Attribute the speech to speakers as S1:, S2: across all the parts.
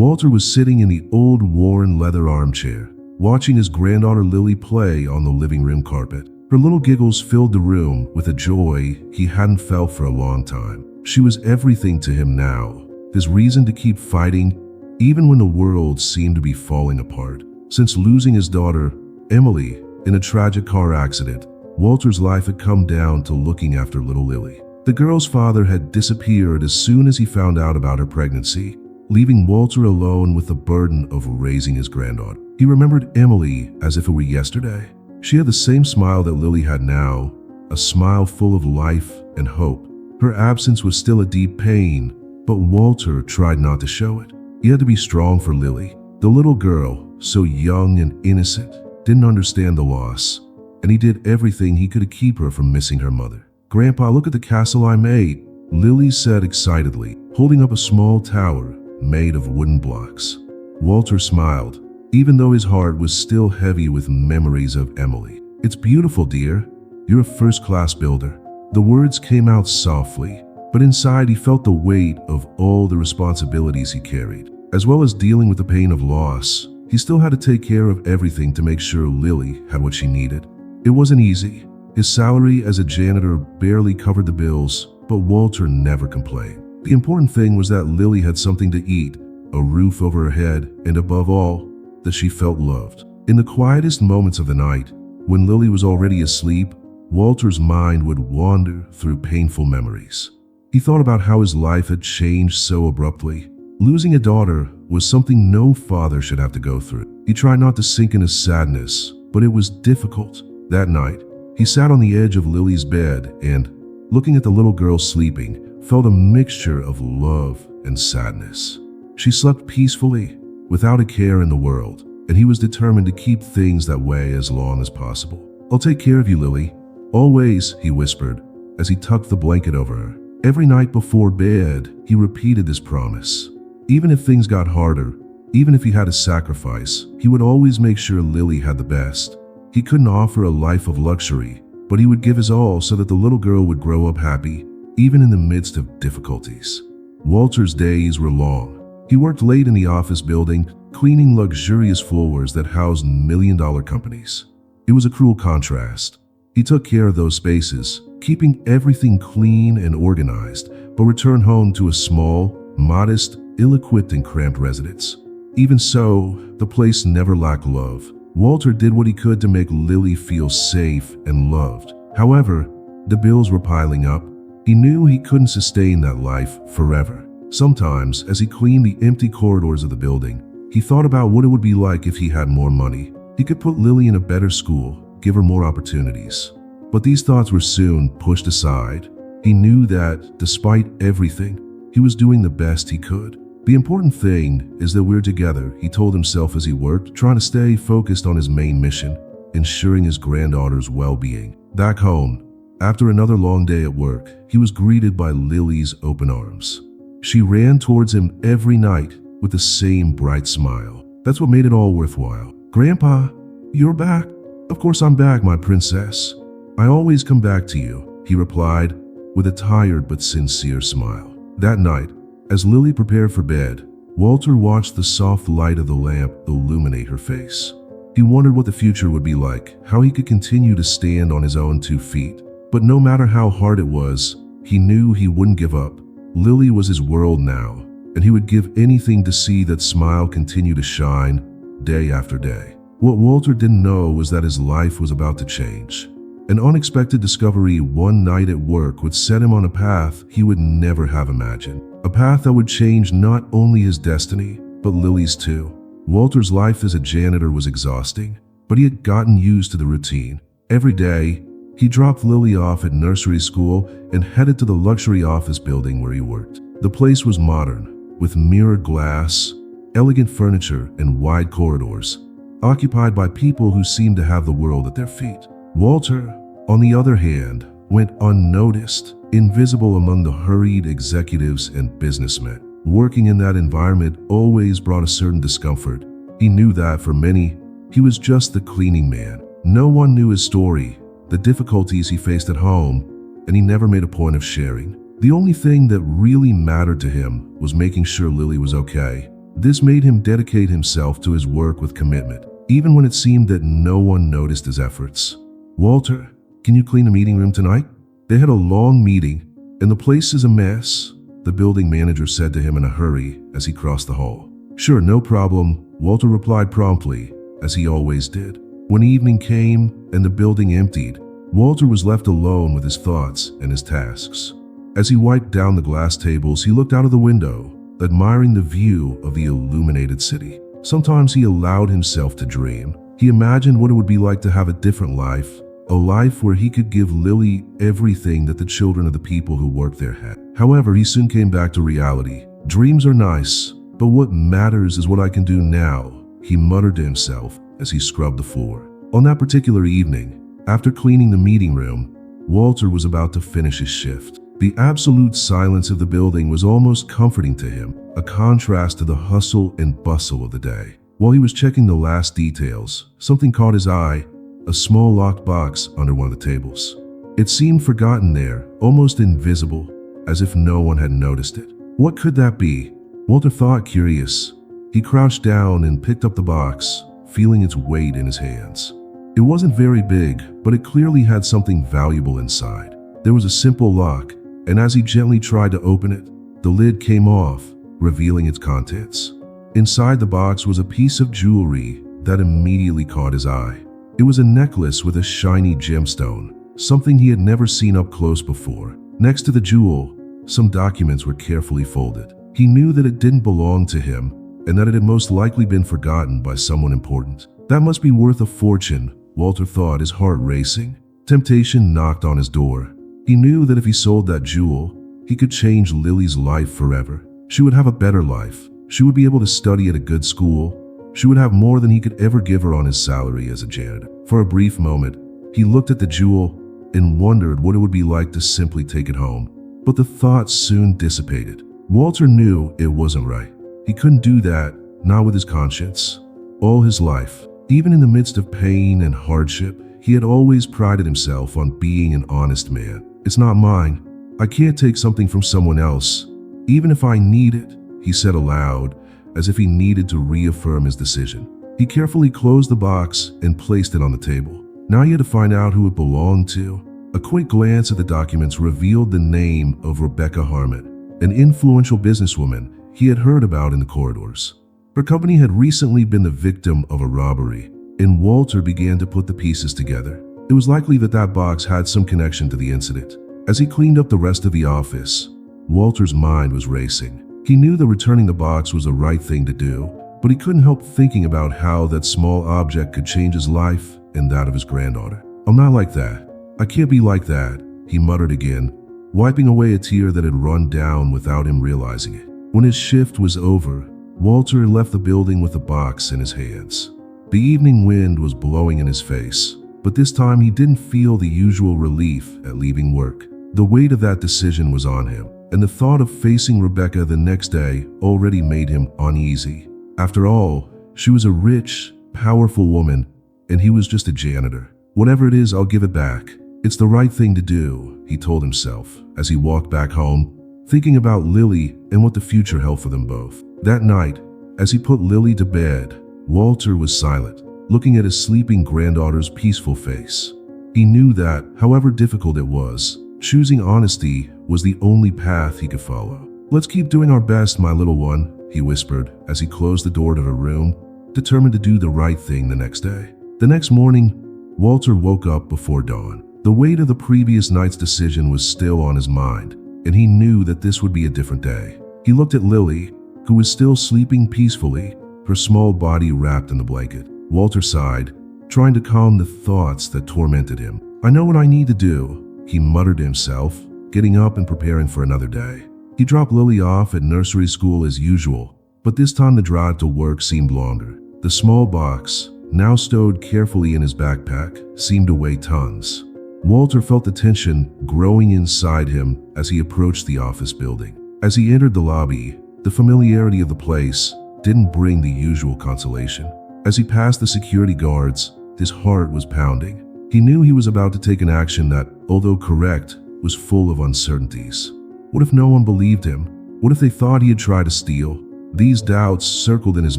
S1: Walter was sitting in the old worn leather armchair, watching his granddaughter Lily play on the living room carpet. Her little giggles filled the room with a joy he hadn't felt for a long time. She was everything to him now, his reason to keep fighting, even when the world seemed to be falling apart. Since losing his daughter, Emily, in a tragic car accident, Walter's life had come down to looking after little Lily. The girl's father had disappeared as soon as he found out about her pregnancy, leaving Walter alone with the burden of raising his granddaughter. He remembered Emily as if it were yesterday. She had the same smile that Lily had now, a smile full of life and hope. Her absence was still a deep pain, but Walter tried not to show it. He had to be strong for Lily. The little girl, so young and innocent, didn't understand the loss, and he did everything he could to keep her from missing her mother. "Grandpa, look at the castle I made," Lily said excitedly, holding up a small tower made of wooden blocks. Walter smiled, even though his heart was still heavy with memories of Emily. "It's beautiful, dear. You're a first-class builder." The words came out softly, but inside he felt the weight of all the responsibilities he carried. As well as dealing with the pain of loss, he still had to take care of everything to make sure Lily had what she needed. It wasn't easy. His salary as a janitor barely covered the bills, but Walter never complained. The important thing was that Lily had something to eat, a roof over her head, and above all, that she felt loved. In the quietest moments of the night, when Lily was already asleep, Walter's mind would wander through painful memories. He thought about how his life had changed so abruptly. Losing a daughter was something no father should have to go through. He tried not to sink in his sadness, but it was difficult. That night, he sat on the edge of Lily's bed and, looking at the little girl sleeping, felt a mixture of love and sadness. She slept peacefully, without a care in the world, and he was determined to keep things that way as long as possible. "I'll take care of you, Lily. Always," he whispered, as he tucked the blanket over her. Every night before bed, he repeated this promise. Even if things got harder, even if he had to sacrifice, he would always make sure Lily had the best. He couldn't offer a life of luxury, but he would give his all so that the little girl would grow up happy, even in the midst of difficulties. Walter's days were long. He worked late in the office building, cleaning luxurious floors that housed million-dollar companies. It was a cruel contrast. He took care of those spaces, keeping everything clean and organized, but returned home to a small, modest, ill-equipped and cramped residence. Even so, the place never lacked love. Walter did what he could to make Lily feel safe and loved. However, the bills were piling up. He knew he couldn't sustain that life forever. Sometimes, as he cleaned the empty corridors of the building, he thought about what it would be like if he had more money. He could put Lily in a better school, give her more opportunities. But these thoughts were soon pushed aside. He knew that, despite everything, he was doing the best he could. "The important thing is that we're together," he told himself as he worked, trying to stay focused on his main mission, ensuring his granddaughter's well-being. Back home, after another long day at work, he was greeted by Lily's open arms. She ran towards him every night with the same bright smile. That's what made it all worthwhile. "Grandpa, you're back." "Of course I'm back, my princess. I always come back to you," he replied with a tired but sincere smile. That night, as Lily prepared for bed, Walter watched the soft light of the lamp illuminate her face. He wondered what the future would be like, how he could continue to stand on his own 2 feet. But no matter how hard it was, he knew he wouldn't give up. Lily was his world now, and he would give anything to see that smile continue to shine day after day. What Walter didn't know was that his life was about to change. An unexpected discovery one night at work would set him on a path he would never have imagined. A path that would change not only his destiny, but Lily's too. Walter's life as a janitor was exhausting, but he had gotten used to the routine. Every day, he dropped Lily off at nursery school and headed to the luxury office building where he worked. The place was modern, with mirrored glass, elegant furniture, and wide corridors, occupied by people who seemed to have the world at their feet. Walter, on the other hand, went unnoticed, invisible among the hurried executives and businessmen. Working in that environment always brought a certain discomfort. He knew that for many, he was just the cleaning man. No one knew his story, the difficulties he faced at home, and he never made a point of sharing. The only thing that really mattered to him was making sure Lily was okay. This made him dedicate himself to his work with commitment, even when it seemed that no one noticed his efforts. "Walter, can you clean the meeting room tonight?" They had a long meeting, and the place is a mess, the building manager said to him in a hurry as he crossed the hall. "Sure, no problem," Walter replied promptly, as he always did. When evening came and the building emptied, Walter was left alone with his thoughts and his tasks. As he wiped down the glass tables, he looked out of the window, admiring the view of the illuminated city. Sometimes he allowed himself to dream. He imagined what it would be like to have a different life, a life where he could give Lily everything that the children of the people who worked there had. However, he soon came back to reality. Dreams are nice, but what matters is what I can do now, he muttered to himself as he scrubbed the floor. On that particular evening, after cleaning the meeting room, Walter was about to finish his shift. The absolute silence of the building was almost comforting to him, a contrast to the hustle and bustle of the day. While he was checking the last details, something caught his eye, a small locked box under one of the tables. It seemed forgotten there, almost invisible, as if no one had noticed it. What could that be? Walter thought, curious. He crouched down and picked up the box, feeling its weight in his hands. It wasn't very big, but it clearly had something valuable inside. There was a simple lock, and as he gently tried to open it, the lid came off, revealing its contents. Inside the box was a piece of jewelry that immediately caught his eye. It was a necklace with a shiny gemstone, something he had never seen up close before. Next to the jewel, some documents were carefully folded. He knew that it didn't belong to him, and that it had most likely been forgotten by someone important. That must be worth a fortune, Walter thought, his heart racing. Temptation knocked on his door. He knew that if he sold that jewel, he could change Lily's life forever. She would have a better life. She would be able to study at a good school. She would have more than he could ever give her on his salary as a janitor. For a brief moment, he looked at the jewel and wondered what it would be like to simply take it home. But the thought soon dissipated. Walter knew it wasn't right. He couldn't do that, not with his conscience. All his life, even in the midst of pain and hardship, he had always prided himself on being an honest man. "It's not mine. I can't take something from someone else, even if I need it," he said aloud, as if he needed to reaffirm his decision. He carefully closed the box and placed it on the table. Now he had to find out who it belonged to. A quick glance at the documents revealed the name of Rebecca Harmon, an influential businesswoman he had heard about in the corridors. Her company had recently been the victim of a robbery, and Walter began to put the pieces together. It was likely that that box had some connection to the incident. As he cleaned up the rest of the office, Walter's mind was racing. He knew that returning the box was the right thing to do, but he couldn't help thinking about how that small object could change his life and that of his granddaughter. "I'm not like that. I can't be like that," he muttered again, wiping away a tear that had run down without him realizing it. When his shift was over, Walter left the building with the box in his hands. The evening wind was blowing in his face, but this time he didn't feel the usual relief at leaving work. The weight of that decision was on him, and the thought of facing Rebecca the next day already made him uneasy. After all, she was a rich, powerful woman, and he was just a janitor. "Whatever it is, I'll give it back. It's the right thing to do," he told himself as he walked back home, thinking about Lily and what the future held for them both. That night, as he put Lily to bed, Walter was silent, looking at his sleeping granddaughter's peaceful face. He knew that, however difficult it was, choosing honesty was the only path he could follow. "Let's keep doing our best, my little one," he whispered as he closed the door to her room, determined to do the right thing the next day. The next morning, Walter woke up before dawn. The weight of the previous night's decision was still on his mind, and he knew that this would be a different day. He looked at Lily, who was still sleeping peacefully, her small body wrapped in the blanket. Walter sighed, trying to calm the thoughts that tormented him. "I know what I need to do," he muttered to himself, getting up and preparing for another day. He dropped Lily off at nursery school as usual, but this time the drive to work seemed longer. The small box, now stowed carefully in his backpack, seemed to weigh tons. Walter felt the tension growing inside him as he approached the office building. As he entered the lobby, the familiarity of the place didn't bring the usual consolation. As he passed the security guards, his heart was pounding. He knew he was about to take an action that, although correct, was full of uncertainties. What if no one believed him? What if they thought he had tried to steal? These doubts circled in his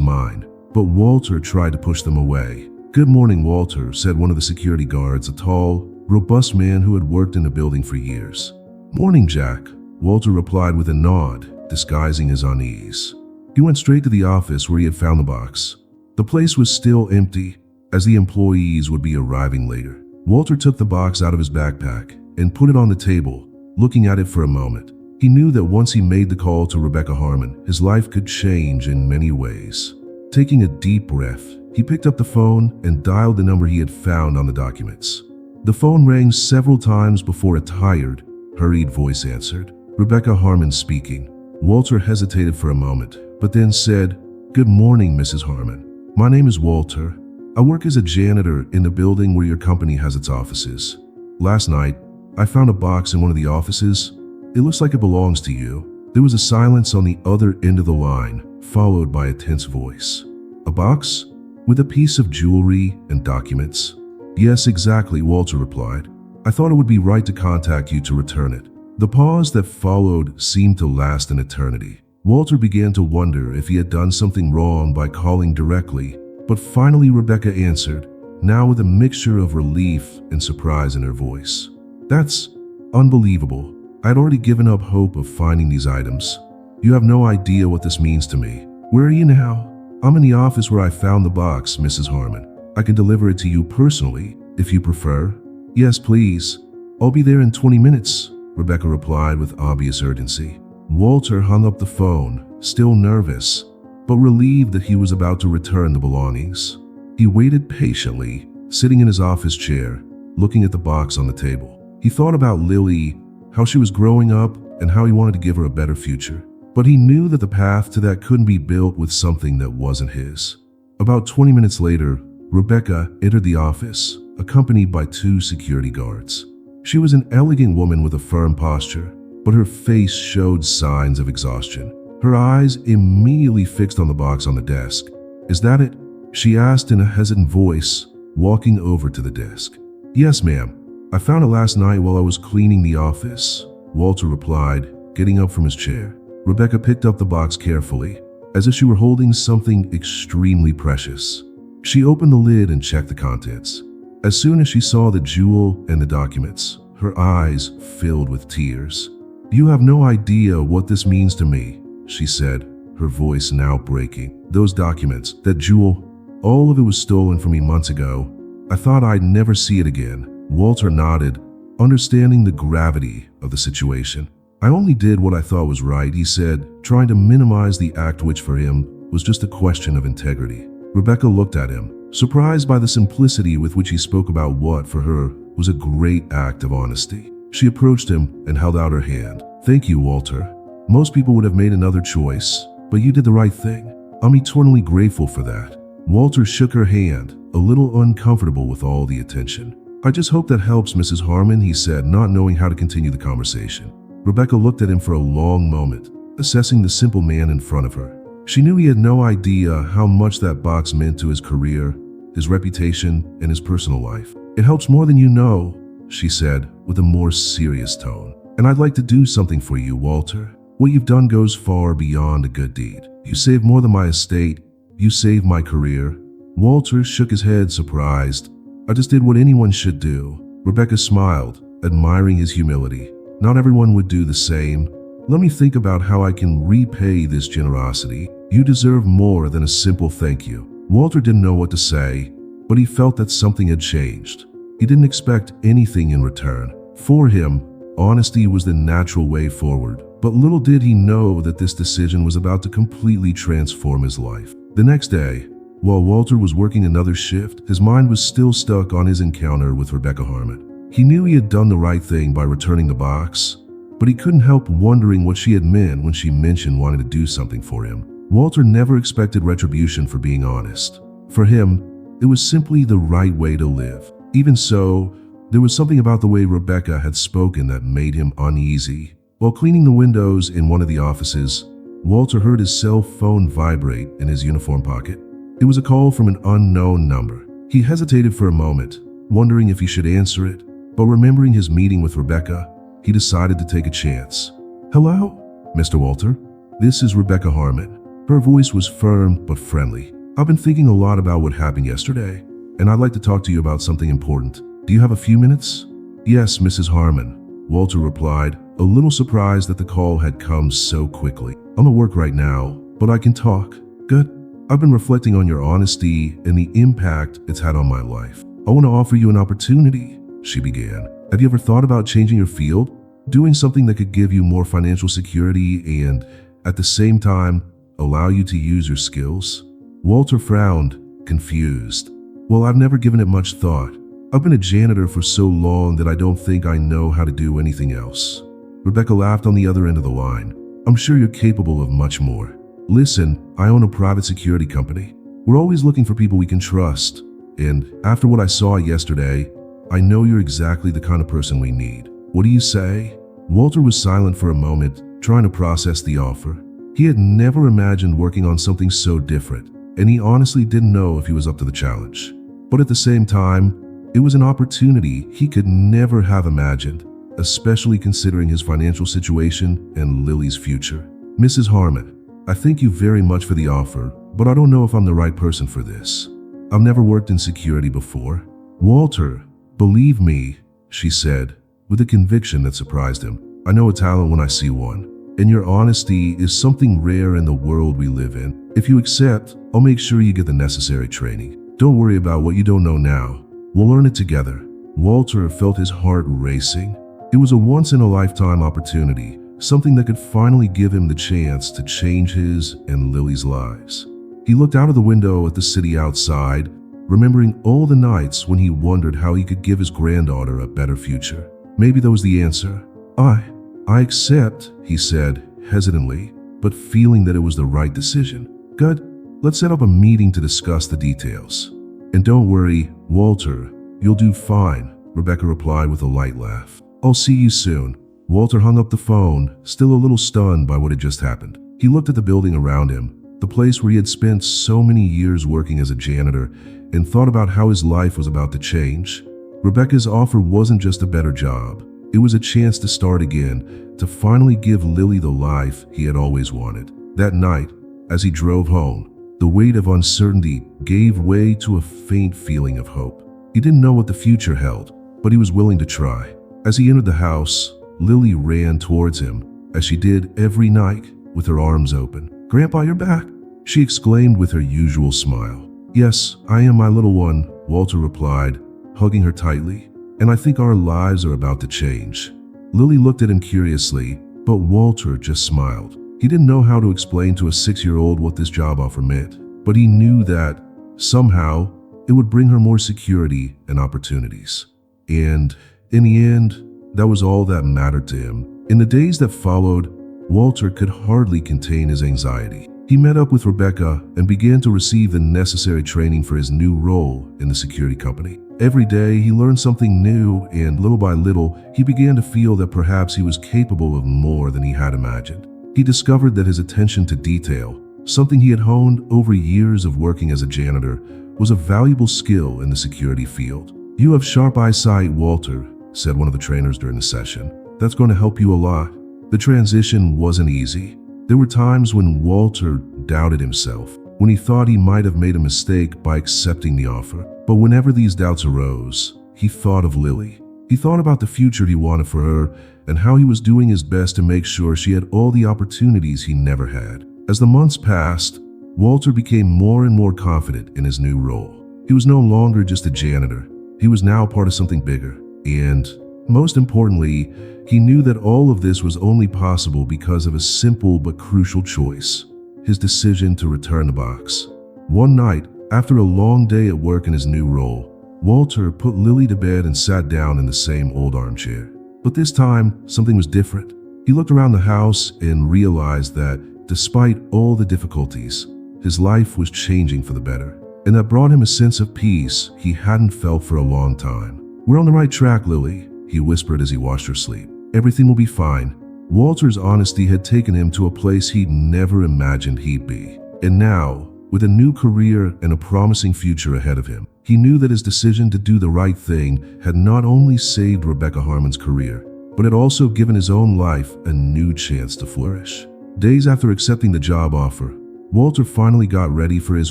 S1: mind, but Walter tried to push them away. "Good morning, Walter," said one of the security guards, a tall, robust man who had worked in the building for years. "Morning, Jack," Walter replied with a nod, disguising his unease. He went straight to the office where he had found the box. The place was still empty, as the employees would be arriving later. Walter took the box out of his backpack and put it on the table, looking at it for a moment. He knew that once he made the call to Rebecca Harmon, his life could change in many ways. Taking a deep breath, he picked up the phone and dialed the number he had found on the documents. The phone rang several times before a tired, hurried voice answered. "Rebecca Harmon speaking." Walter hesitated for a moment, but then said, "Good morning, Mrs. Harmon. My name is Walter. I work as a janitor in the building where your company has its offices. Last night, I found a box in one of the offices. It looks like it belongs to you." There was a silence on the other end of the line, followed by a tense voice. "A box? With a piece of jewelry and documents?" "Yes, exactly," Walter replied. "I thought it would be right to contact you to return it." The pause that followed seemed to last an eternity. Walter began to wonder if he had done something wrong by calling directly, but finally Rebecca answered, now with a mixture of relief and surprise in her voice. "That's unbelievable. I'd already given up hope of finding these items. You have no idea what this means to me. Where are you now?" "I'm in the office where I found the box, Mrs. Harmon. I can deliver it to you personally, if you prefer." "Yes, please. I'll be there in 20 minutes, Rebecca replied with obvious urgency. Walter hung up the phone, still nervous, but relieved that he was about to return the belongings. He waited patiently, sitting in his office chair, looking at the box on the table. He thought about Lily, how she was growing up, and how he wanted to give her a better future. But he knew that the path to that couldn't be built with something that wasn't his. About 20 minutes later, Rebecca entered the office, accompanied by 2 security guards. She was an elegant woman with a firm posture, but her face showed signs of exhaustion. Her eyes immediately fixed on the box on the desk. "Is that it?" she asked in a hesitant voice, walking over to the desk. "Yes, ma'am. I found it last night while I was cleaning the office," Walter replied, getting up from his chair. Rebecca picked up the box carefully, as if she were holding something extremely precious. She opened the lid and checked the contents. As soon as she saw the jewel and the documents, her eyes filled with tears. "You have no idea what this means to me," she said, her voice now breaking. "Those documents, that jewel, all of it was stolen from me months ago. I thought I'd never see it again." Walter nodded, understanding the gravity of the situation. "I only did what I thought was right," he said, trying to minimize the act which for him was just a question of integrity. Rebecca looked at him, surprised by the simplicity with which he spoke about what, for her, was a great act of honesty. She approached him and held out her hand. "Thank you, Walter. Most people would have made another choice, but you did the right thing. I'm eternally grateful for that." Walter shook her hand, a little uncomfortable with all the attention. "I just hope that helps, Mrs. Harmon," he said, not knowing how to continue the conversation. Rebecca looked at him for a long moment, assessing the simple man in front of her. She knew he had no idea how much that box meant to his career, his reputation, and his personal life. "It helps more than you know," she said, with a more serious tone. "And I'd like to do something for you, Walter. What you've done goes far beyond a good deed. You saved more than my estate. You saved my career." Walter shook his head, surprised. "I just did what anyone should do." Rebecca smiled, admiring his humility. "Not everyone would do the same. Let me think about how I can repay this generosity. You deserve more than a simple thank you." Walter didn't know what to say, but he felt that something had changed. He didn't expect anything in return. For him, honesty was the natural way forward, but little did he know that this decision was about to completely transform his life. The next day, while Walter was working another shift, his mind was still stuck on his encounter with Rebecca Harmon. He knew he had done the right thing by returning the box, but he couldn't help wondering what she had meant when she mentioned wanting to do something for him. Walter never expected retribution for being honest. For him, it was simply the right way to live. Even so, there was something about the way Rebecca had spoken that made him uneasy. While cleaning the windows in one of the offices, Walter heard his cell phone vibrate in his uniform pocket. It was a call from an unknown number. He hesitated for a moment, wondering if he should answer it, but remembering his meeting with Rebecca, he decided to take a chance. "Hello, Mr. Walter. This is Rebecca Harmon. Her voice was firm but friendly. "I've been thinking a lot about what happened yesterday, and I'd like to talk to you about something important. Do you have a few minutes?" "Yes, Mrs. Harmon," Walter replied, a little surprised that the call had come so quickly. "I'm at work right now, but I can talk." "Good. I've been reflecting on your honesty and the impact it's had on my life. I want to offer you an opportunity," she began. "Have you ever thought about changing your field? Doing something that could give you more financial security and, at the same time, allow you to use your skills?" Walter frowned, confused. "Well, I've never given it much thought. I've been a janitor for so long that I don't think I know how to do anything else." Rebecca laughed on the other end of the line. "I'm sure you're capable of much more. Listen, I own a private security company. We're always looking for people we can trust. And after what I saw yesterday, I know you're exactly the kind of person we need. What do you say?" Walter was silent for a moment, trying to process the offer. He had never imagined working on something so different, and he honestly didn't know if he was up to the challenge. But at the same time, it was an opportunity he could never have imagined, especially considering his financial situation and Lily's future. "Mrs. Harmon, I thank you very much for the offer, but I don't know if I'm the right person for this. I've never worked in security before." "Walter, believe me," she said, with a conviction that surprised him. "I know a talent when I see one, and your honesty is something rare in the world we live in. If you accept, I'll make sure you get the necessary training. Don't worry about what you don't know now. We'll learn it together." Walter felt his heart racing. It was a once-in-a-lifetime opportunity, something that could finally give him the chance to change his and Lily's lives. He looked out of the window at the city outside, remembering all the nights when he wondered how he could give his granddaughter a better future. Maybe that was the answer. I accept," he said, hesitantly, but feeling that it was the right decision. "Good. Let's set up a meeting to discuss the details." "And don't worry, Walter, you'll do fine," Rebecca replied with a light laugh. "I'll see you soon." Walter hung up the phone, still a little stunned by what had just happened. He looked at the building around him, the place where he had spent so many years working as a janitor, and thought about how his life was about to change. Rebecca's offer wasn't just a better job. It was a chance to start again, to finally give Lily the life he had always wanted. That night, as he drove home, the weight of uncertainty gave way to a faint feeling of hope. He didn't know what the future held, but he was willing to try. As he entered the house, Lily ran towards him, as she did every night, with her arms open. "Grandpa, you're back," she exclaimed with her usual smile. "Yes, I am, my little one," Walter replied, hugging her tightly. "And I think our lives are about to change." Lily looked at him curiously, but Walter just smiled. He didn't know how to explain to a 6-year-old what this job offer meant, but he knew that, somehow, it would bring her more security and opportunities. And, in the end, that was all that mattered to him. In the days that followed, Walter could hardly contain his anxiety. He met up with Rebecca and began to receive the necessary training for his new role in the security company. Every day, he learned something new, and little by little, he began to feel that perhaps he was capable of more than he had imagined. He discovered that his attention to detail, something he had honed over years of working as a janitor, was a valuable skill in the security field. "You have sharp eyesight, Walter," said one of the trainers during the session. "That's going to help you a lot." The transition wasn't easy. There were times when Walter doubted himself, when he thought he might have made a mistake by accepting the offer. But whenever these doubts arose, he thought of Lily. He thought about the future he wanted for her and how he was doing his best to make sure she had all the opportunities he never had. As the months passed, Walter became more and more confident in his new role. He was no longer just a janitor. He was now part of something bigger. And, most importantly, he knew that all of this was only possible because of a simple but crucial choice: his decision to return the box. One night, after a long day at work in his new role, Walter put Lily to bed and sat down in the same old armchair. But this time, something was different. He looked around the house and realized that, despite all the difficulties, his life was changing for the better. And that brought him a sense of peace he hadn't felt for a long time. "We're on the right track, Lily," he whispered as he watched her sleep. "Everything will be fine." Walter's honesty had taken him to a place he'd never imagined he'd be. And now, with a new career and a promising future ahead of him, he knew that his decision to do the right thing had not only saved Rebecca Harmon's career, but had also given his own life a new chance to flourish. Days after accepting the job offer, Walter finally got ready for his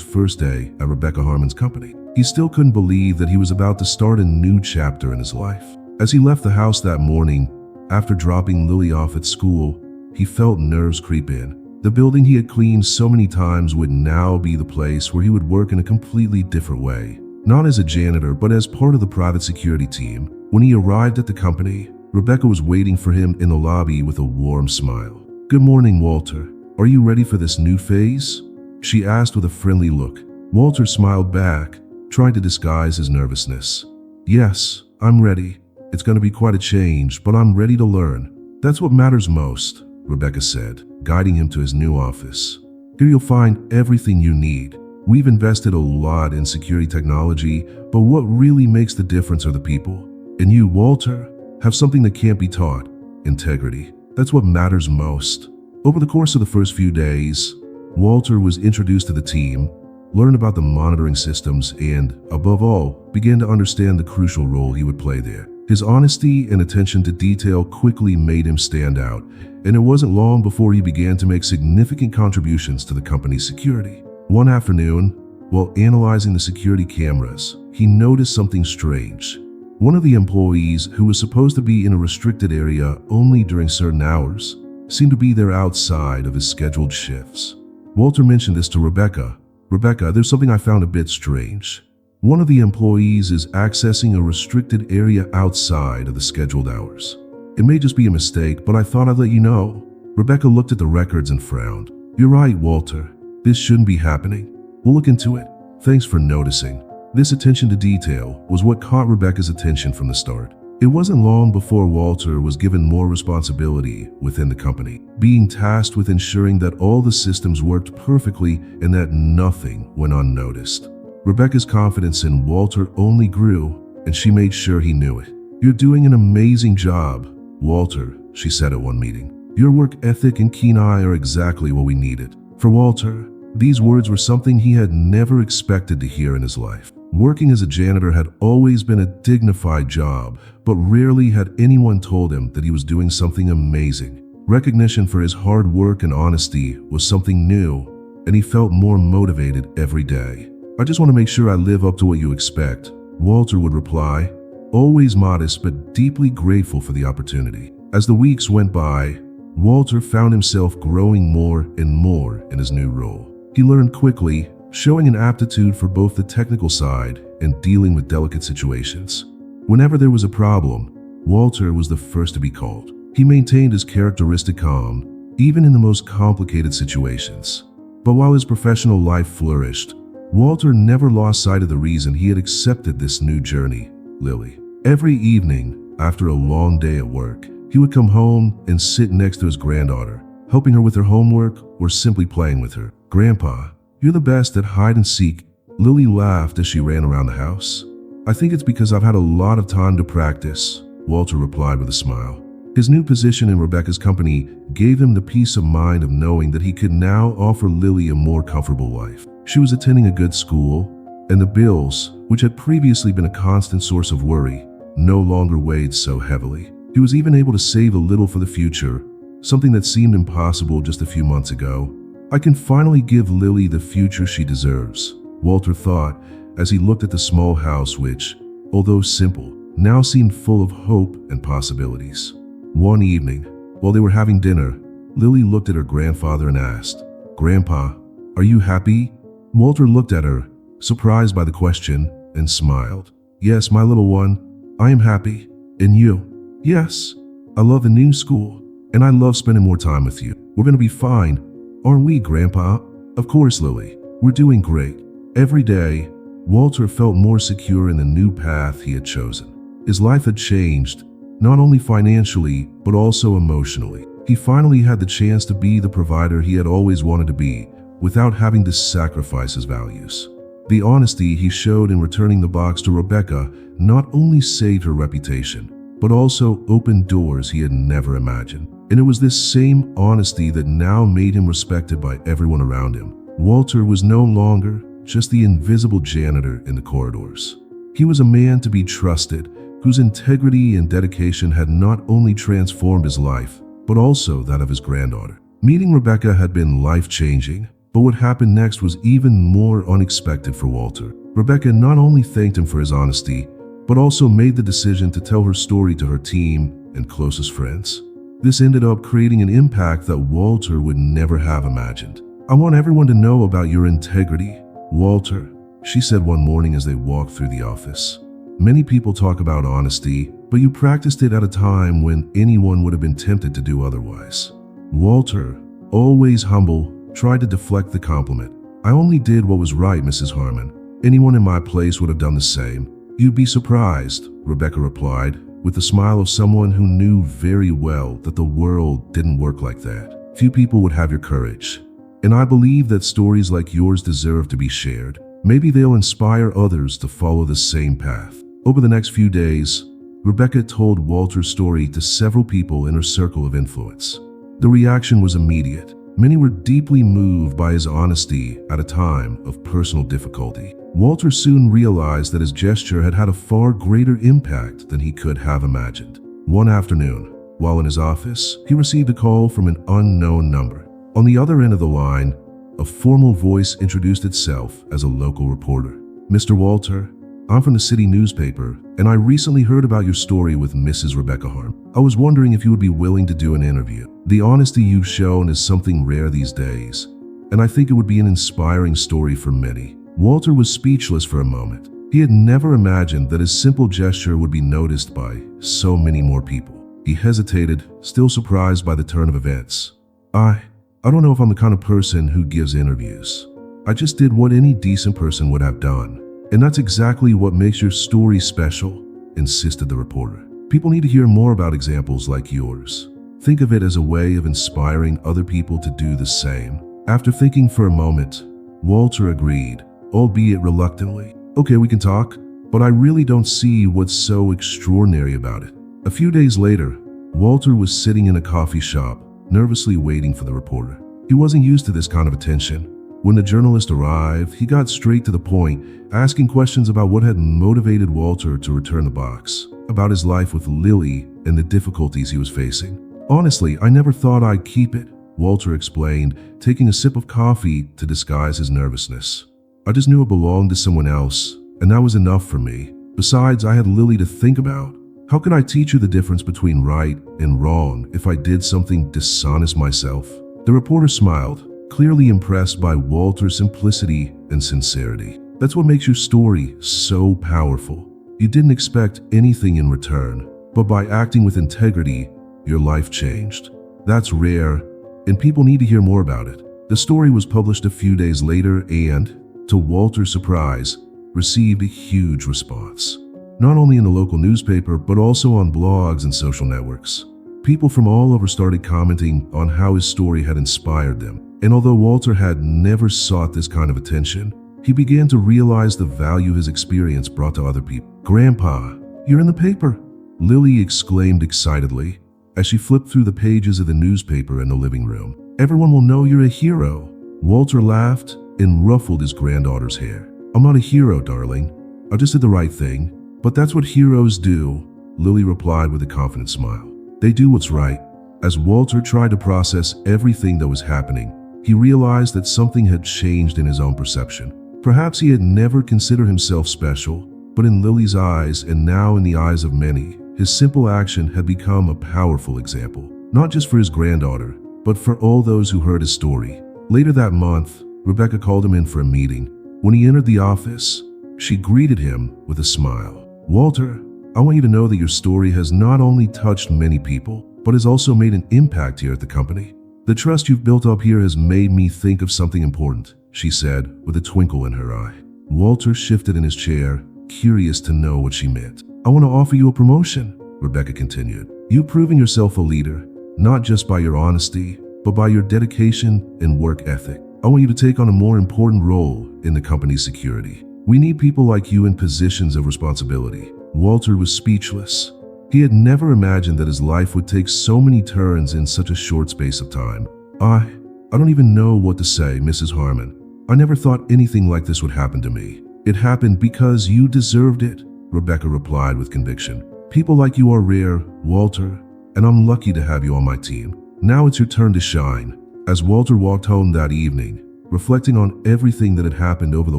S1: first day at Rebecca Harmon's company. He still couldn't believe that he was about to start a new chapter in his life. As he left the house that morning, after dropping Lily off at school, he felt nerves creep in. The building he had cleaned so many times would now be the place where he would work in a completely different way. Not as a janitor, but as part of the private security team. When he arrived at the company, Rebecca was waiting for him in the lobby with a warm smile. "Good morning, Walter. Are you ready for this new phase?" she asked with a friendly look. Walter smiled back, trying to disguise his nervousness. "Yes, I'm ready. It's going to be quite a change, but I'm ready to learn. That's what matters most," Rebecca said, guiding him to his new office. "Here you'll find everything you need. We've invested a lot in security technology, but what really makes the difference are the people. And you, Walter, have something that can't be taught: integrity. That's what matters most." Over the course of the first few days, Walter was introduced to the team, learned about the monitoring systems, and, above all, began to understand the crucial role he would play there. His honesty and attention to detail quickly made him stand out, and it wasn't long before he began to make significant contributions to the company's security. One afternoon, while analyzing the security cameras, he noticed something strange. One of the employees, who was supposed to be in a restricted area only during certain hours, seemed to be there outside of his scheduled shifts. Walter mentioned this to Rebecca. "Rebecca, there's something I found a bit strange. One of the employees is accessing a restricted area outside of the scheduled hours. It may just be a mistake, but I thought I'd let you know." Rebecca looked at the records and frowned. "You're right, Walter. This shouldn't be happening. We'll look into it. Thanks for noticing." This attention to detail was what caught Rebecca's attention from the start. It wasn't long before Walter was given more responsibility within the company, being tasked with ensuring that all the systems worked perfectly and that nothing went unnoticed. Rebecca's confidence in Walter only grew, and she made sure he knew it. "You're doing an amazing job, Walter," she said at one meeting. "Your work ethic and keen eye are exactly what we needed." For Walter, these words were something he had never expected to hear in his life. Working as a janitor had always been a dignified job, but rarely had anyone told him that he was doing something amazing. Recognition for his hard work and honesty was something new, and he felt more motivated every day. "I just want to make sure I live up to what you expect," Walter would reply, always modest but deeply grateful for the opportunity. As the weeks went by, Walter found himself growing more and more in his new role. He learned quickly, showing an aptitude for both the technical side and dealing with delicate situations. Whenever there was a problem, Walter was the first to be called. He maintained his characteristic calm, even in the most complicated situations. But while his professional life flourished, Walter never lost sight of the reason he had accepted this new journey: Lily. Every evening, after a long day at work, he would come home and sit next to his granddaughter, helping her with her homework or simply playing with her. "Grandpa, you're the best at hide and seek," Lily laughed as she ran around the house. "I think it's because I've had a lot of time to practice," Walter replied with a smile. His new position in Rebecca's company gave him the peace of mind of knowing that he could now offer Lily a more comfortable life. She was attending a good school, and the bills, which had previously been a constant source of worry, no longer weighed so heavily. He was even able to save a little for the future, something that seemed impossible just a few months ago. "I can finally give Lily the future she deserves," Walter thought as he looked at the small house which, although simple, now seemed full of hope and possibilities. One evening, while they were having dinner, Lily looked at her grandfather and asked, "Grandpa, are you happy?" Walter looked at her, surprised by the question, and smiled. "Yes, my little one, I am happy. And you?" "Yes, I love the new school, and I love spending more time with you. We're going to be fine, aren't we, Grandpa?" "Of course, Lily. We're doing great." Every day, Walter felt more secure in the new path he had chosen. His life had changed, not only financially, but also emotionally. He finally had the chance to be the provider he had always wanted to be, without having to sacrifice his values. The honesty he showed in returning the box to Rebecca not only saved her reputation, but also opened doors he had never imagined. And it was this same honesty that now made him respected by everyone around him. Walter was no longer just the invisible janitor in the corridors. He was a man to be trusted, whose integrity and dedication had not only transformed his life, but also that of his granddaughter. Meeting Rebecca had been life-changing. But what happened next was even more unexpected for Walter. Rebecca not only thanked him for his honesty, but also made the decision to tell her story to her team and closest friends. This ended up creating an impact that Walter would never have imagined. "I want everyone to know about your integrity, Walter," she said one morning as they walked through the office. "Many people talk about honesty, but you practiced it at a time when anyone would have been tempted to do otherwise." Walter, always humble, tried to deflect the compliment. "I only did what was right, Mrs. Harmon. Anyone in my place would have done the same." "You'd be surprised," Rebecca replied, with the smile of someone who knew very well that the world didn't work like that. "Few people would have your courage. And I believe that stories like yours deserve to be shared. Maybe they'll inspire others to follow the same path." Over the next few days, Rebecca told Walter's story to several people in her circle of influence. The reaction was immediate. Many were deeply moved by his honesty at a time of personal difficulty. Walter soon realized that his gesture had had a far greater impact than he could have imagined. One afternoon, while in his office, he received a call from an unknown number. On the other end of the line, a formal voice introduced itself as a local reporter. "Mr. Walter, I'm from the city newspaper, and I recently heard about your story with Mrs. Rebecca Harm. I was wondering if you would be willing to do an interview. The honesty you've shown is something rare these days, and I think it would be an inspiring story for many." Walter was speechless for a moment. He had never imagined that his simple gesture would be noticed by so many more people. He hesitated, still surprised by the turn of events. I don't know if I'm the kind of person who gives interviews. I just did what any decent person would have done. And that's exactly what makes your story special," insisted the reporter. "People need to hear more about examples like yours. Think of it as a way of inspiring other people to do the same." After thinking for a moment, Walter agreed, albeit reluctantly. "Okay, we can talk, but I really don't see what's so extraordinary about it." A few days later, Walter was sitting in a coffee shop, nervously waiting for the reporter. He wasn't used to this kind of attention. When the journalist arrived, he got straight to the point, asking questions about what had motivated Walter to return the box, about his life with Lily and the difficulties he was facing. "Honestly, I never thought I'd keep it," Walter explained, taking a sip of coffee to disguise his nervousness. "I just knew it belonged to someone else, and that was enough for me. Besides, I had Lily to think about. How could I teach her the difference between right and wrong if I did something dishonest myself?" The reporter smiled, clearly impressed by Walter's simplicity and sincerity. "That's what makes your story so powerful. You didn't expect anything in return, but by acting with integrity, your life changed. That's rare, and people need to hear more about it." The story was published a few days later and, to Walter's surprise, received a huge response. Not only in the local newspaper, but also on blogs and social networks. People from all over started commenting on how his story had inspired them. And although Walter had never sought this kind of attention, he began to realize the value his experience brought to other people. "Grandpa, you're in the paper!" Lily exclaimed excitedly as she flipped through the pages of the newspaper in the living room. "Everyone will know you're a hero." Walter laughed and ruffled his granddaughter's hair. "I'm not a hero, darling. I just did the right thing. But that's what heroes do," Lily replied with a confident smile. "They do what's right." As Walter tried to process everything that was happening, he realized that something had changed in his own perception. Perhaps he had never considered himself special, but in Lily's eyes, and now in the eyes of many, his simple action had become a powerful example, not just for his granddaughter, but for all those who heard his story. Later that month, Rebecca called him in for a meeting. When he entered the office, she greeted him with a smile. "Walter, I want you to know that your story has not only touched many people, but has also made an impact here at the company. The trust you've built up here has made me think of something important," she said with a twinkle in her eye. Walter shifted in his chair, curious to know what she meant. "I want to offer you a promotion," Rebecca continued. "You've proven yourself a leader, not just by your honesty, but by your dedication and work ethic. I want you to take on a more important role in the company's security. We need people like you in positions of responsibility." Walter was speechless. He had never imagined that his life would take so many turns in such a short space of time. I don't even know what to say, Mrs. Harmon. I never thought anything like this would happen to me. It happened because you deserved it," Rebecca replied with conviction. "People like you are rare, Walter, and I'm lucky to have you on my team. Now it's your turn to shine." As Walter walked home that evening, Reflecting on everything that had happened over the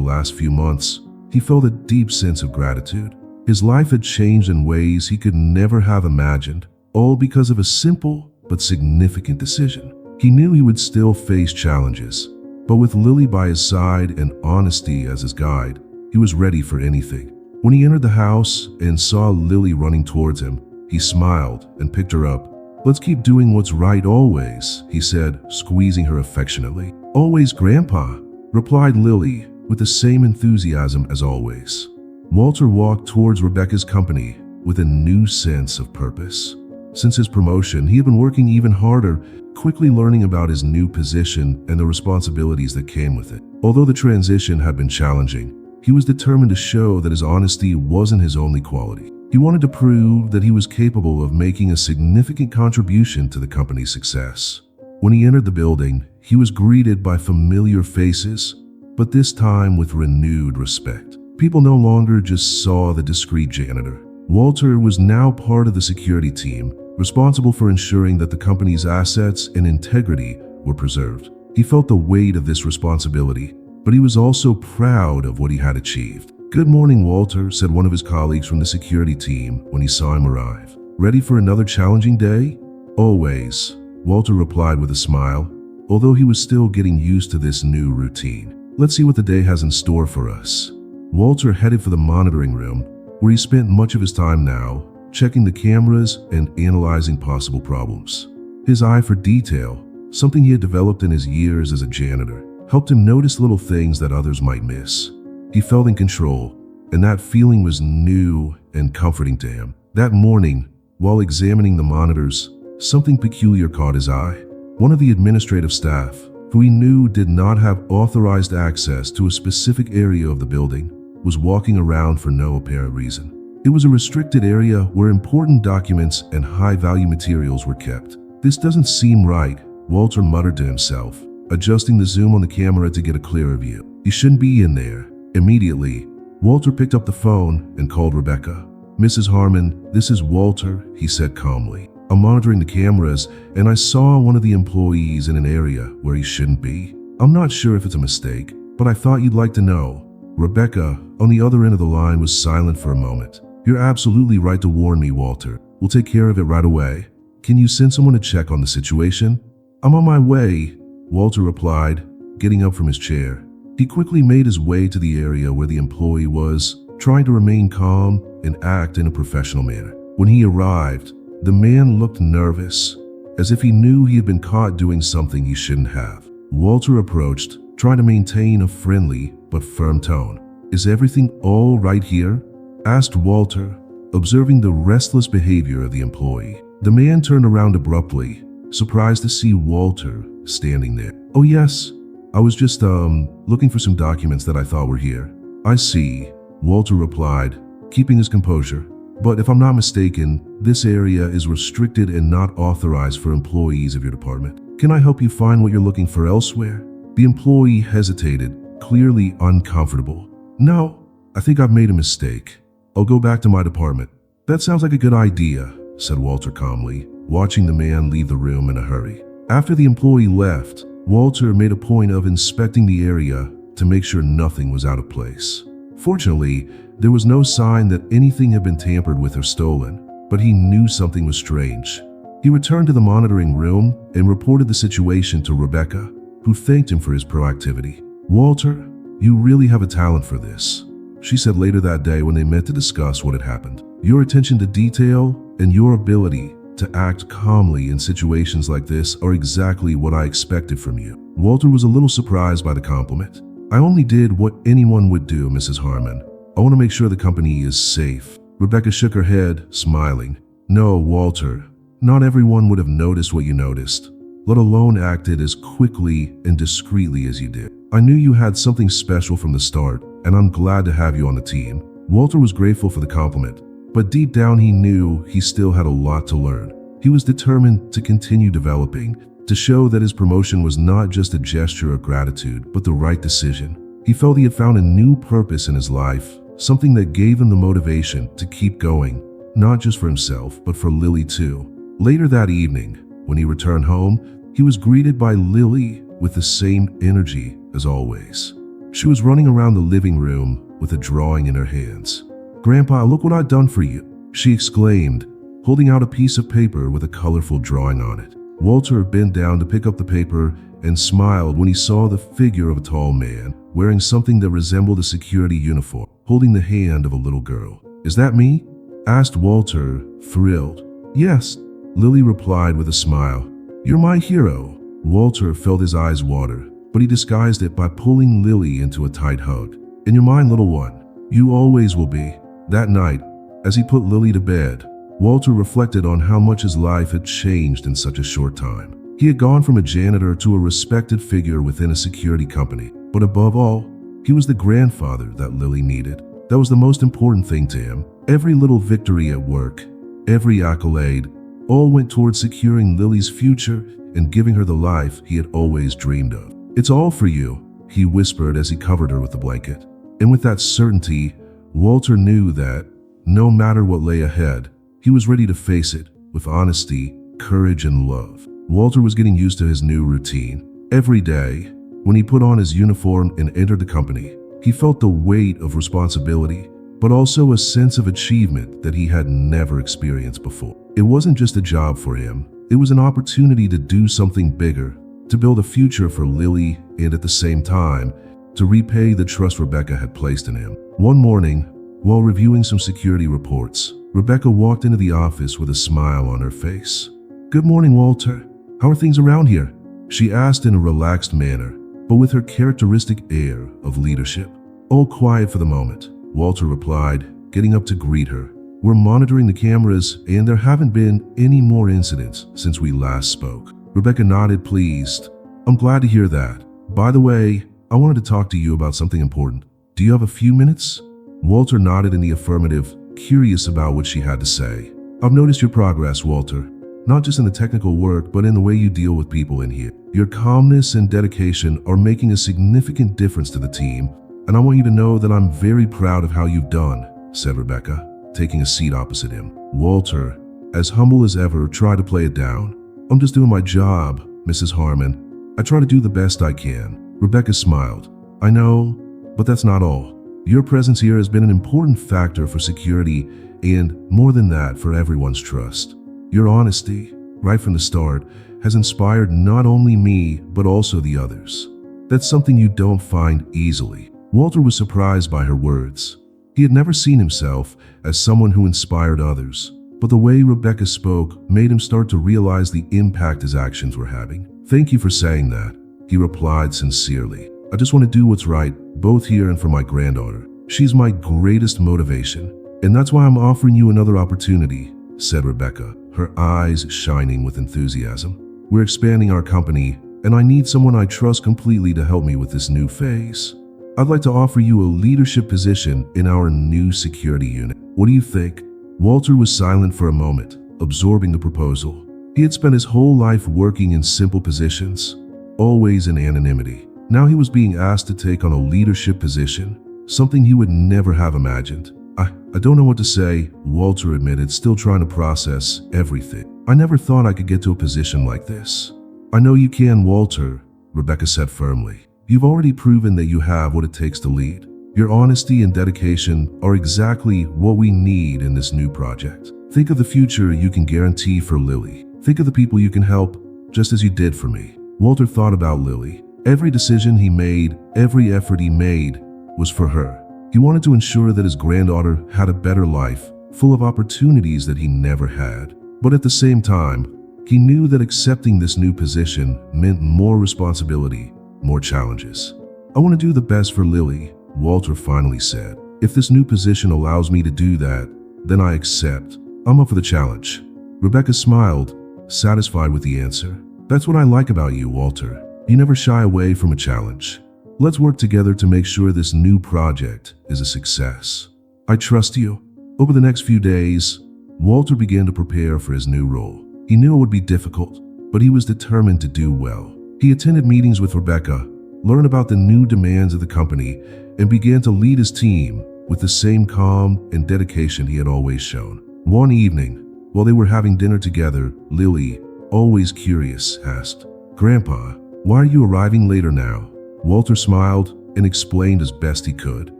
S1: last few months, he felt a deep sense of gratitude. His life had changed in ways he could never have imagined, all because of a simple but significant decision. He knew he would still face challenges, but with Lily by his side and honesty as his guide, he was ready for anything. When he entered the house and saw Lily running towards him, he smiled and picked her up. "Let's keep doing what's right always," he said, squeezing her affectionately. "Always, Grandpa," replied Lily with the same enthusiasm as always. Walter walked towards Rebecca's company with a new sense of purpose. Since his promotion, he had been working even harder, quickly learning about his new position and the responsibilities that came with it. Although the transition had been challenging, he was determined to show that his honesty wasn't his only quality. He wanted to prove that he was capable of making a significant contribution to the company's success. When he entered the building, he was greeted by familiar faces, but this time with renewed respect. People no longer just saw the discreet janitor. Walter was now part of the security team, responsible for ensuring that the company's assets and integrity were preserved. He felt the weight of this responsibility, but he was also proud of what he had achieved. "Good morning, Walter," said one of his colleagues from the security team when he saw him arrive. "Ready for another challenging day?" "Always," Walter replied with a smile, although he was still getting used to this new routine. "Let's see what the day has in store for us." Walter headed for the monitoring room, where he spent much of his time now, checking the cameras and analyzing possible problems. His eye for detail, something he had developed in his years as a janitor, helped him notice little things that others might miss. He felt in control, and that feeling was new and comforting to him. That morning, while examining the monitors, something peculiar caught his eye. One of the administrative staff, who he knew did not have authorized access to a specific area of the building, was walking around for no apparent reason. It was a restricted area where important documents and high-value materials were kept. "This doesn't seem right," Walter muttered to himself, adjusting the zoom on the camera to get a clearer view. "He shouldn't be in there." Immediately, Walter picked up the phone and called Rebecca. "Mrs. Harmon, this is Walter," he said calmly. "I'm monitoring the cameras, and I saw one of the employees in an area where he shouldn't be. I'm not sure if it's a mistake, but I thought you'd like to know." Rebecca, on the other end of the line, was silent for a moment. "You're absolutely right to warn me, Walter. We'll take care of it right away. Can you send someone to check on the situation?" "I'm on my way," Walter replied, getting up from his chair. He quickly made his way to the area where the employee was, trying to remain calm and act in a professional manner. When he arrived, the man looked nervous, as if he knew he had been caught doing something he shouldn't have. Walter approached, trying to maintain a friendly but firm tone. "Is everything all right here?" asked Walter, observing the restless behavior of the employee. The man turned around abruptly, surprised to see Walter standing there. "Oh yes, I was just looking for some documents that I thought were here." "I see," Walter replied, keeping his composure. "But if I'm not mistaken, this area is restricted and not authorized for employees of your department. Can I help you find what you're looking for elsewhere?" The employee hesitated, clearly uncomfortable. "No, I think I've made a mistake. I'll go back to my department." "That sounds like a good idea," said Walter calmly, watching the man leave the room in a hurry. After the employee left, Walter made a point of inspecting the area to make sure nothing was out of place. Fortunately, there was no sign that anything had been tampered with or stolen, but he knew something was strange. He returned to the monitoring room and reported the situation to Rebecca, who thanked him for his proactivity. "Walter, you really have a talent for this," she said later that day when they met to discuss what had happened. "Your attention to detail and your ability to act calmly in situations like this are exactly what I expected from you." Walter was a little surprised by the compliment. "I only did what anyone would do, Mrs. Harmon. I want to make sure the company is safe." Rebecca shook her head, smiling. "No, Walter, not everyone would have noticed what you noticed, let alone acted as quickly and discreetly as you did. I knew you had something special from the start, and I'm glad to have you on the team." Walter was grateful for the compliment, but deep down he knew he still had a lot to learn. He was determined to continue developing, to show that his promotion was not just a gesture of gratitude, but the right decision. He felt he had found a new purpose in his life, something that gave him the motivation to keep going, not just for himself, but for Lily too. Later that evening, when he returned home, he was greeted by Lily with the same energy as always. She was running around the living room with a drawing in her hands. "Grandpa, look what I've done for you," she exclaimed, holding out a piece of paper with a colorful drawing on it. Walter bent down to pick up the paper and smiled when he saw the figure of a tall man wearing something that resembled a security uniform, holding the hand of a little girl. "Is that me?" asked Walter, thrilled. "Yes," Lily replied with a smile. "You're my hero." Walter felt his eyes water, but he disguised it by pulling Lily into a tight hug. "In your mind, little one, you always will be." That night, as he put Lily to bed, Walter reflected on how much his life had changed in such a short time. He had gone from a janitor to a respected figure within a security company, but above all, he was the grandfather that Lily needed. That was the most important thing to him. Every little victory at work, every accolade, all went towards securing Lily's future and giving her the life he had always dreamed of. "It's all for you," he whispered as he covered her with the blanket. And with that certainty, Walter knew that, no matter what lay ahead, he was ready to face it with honesty, courage, and love. Walter was getting used to his new routine. Every day, when he put on his uniform and entered the company, he felt the weight of responsibility, but also a sense of achievement that he had never experienced before. It wasn't just a job for him, it was an opportunity to do something bigger, to build a future for Lily, and at the same time, to repay the trust Rebecca had placed in him. One morning, while reviewing some security reports, Rebecca walked into the office with a smile on her face. "Good morning, Walter. How are things around here?" she asked in a relaxed manner, but with her characteristic air of leadership. "All quiet for the moment," Walter replied, getting up to greet her. "We're monitoring the cameras, and there haven't been any more incidents since we last spoke." Rebecca nodded, pleased. "I'm glad to hear that. By the way, I wanted to talk to you about something important. Do you have a few minutes?" Walter nodded in the affirmative, curious about what she had to say. "I've noticed your progress, Walter. Not just in the technical work, but in the way you deal with people in here. Your calmness and dedication are making a significant difference to the team, and I want you to know that I'm very proud of how you've done," said Rebecca, taking a seat opposite him. Walter, as humble as ever, tried to play it down. "I'm just doing my job, Mrs. Harmon. I try to do the best I can." Rebecca smiled. "I know, but that's not all. Your presence here has been an important factor for security and, more than that, for everyone's trust. Your honesty, right from the start, has inspired not only me, but also the others. That's something you don't find easily." Walter was surprised by her words. He had never seen himself as someone who inspired others, but the way Rebecca spoke made him start to realize the impact his actions were having. "Thank you for saying that," he replied sincerely. "I just want to do what's right, both here and for my granddaughter. She's my greatest motivation, and that's why I'm offering you another opportunity," said Rebecca, her eyes shining with enthusiasm. "We're expanding our company, and I need someone I trust completely to help me with this new phase. I'd like to offer you a leadership position in our new security unit. What do you think?" Walter was silent for a moment, absorbing the proposal. He had spent his whole life working in simple positions, always in anonymity. Now he was being asked to take on a leadership position, something he would never have imagined. I don't know what to say," Walter admitted, still trying to process everything. "I never thought I could get to a position like this." "I know you can, Walter," Rebecca said firmly. "You've already proven that you have what it takes to lead. Your honesty and dedication are exactly what we need in this new project. Think of the future you can guarantee for Lily. Think of the people you can help, just as you did for me." Walter thought about Lily. Every decision he made, every effort he made, was for her. He wanted to ensure that his granddaughter had a better life, full of opportunities that he never had. But at the same time, he knew that accepting this new position meant more responsibility, more challenges. "I want to do the best for Lily," Walter finally said. "If this new position allows me to do that, then I accept. I'm up for the challenge." Rebecca smiled, satisfied with the answer. "That's what I like about you, Walter. You never shy away from a challenge. Let's work together to make sure this new project is a success. I trust you." Over the next few days, Walter began to prepare for his new role. He knew it would be difficult, but he was determined to do well. He attended meetings with Rebecca, learned about the new demands of the company, and began to lead his team with the same calm and dedication he had always shown. One evening, while they were having dinner together, Lily, always curious, asked, "Grandpa, why are you arriving later now?" Walter smiled and explained as best he could.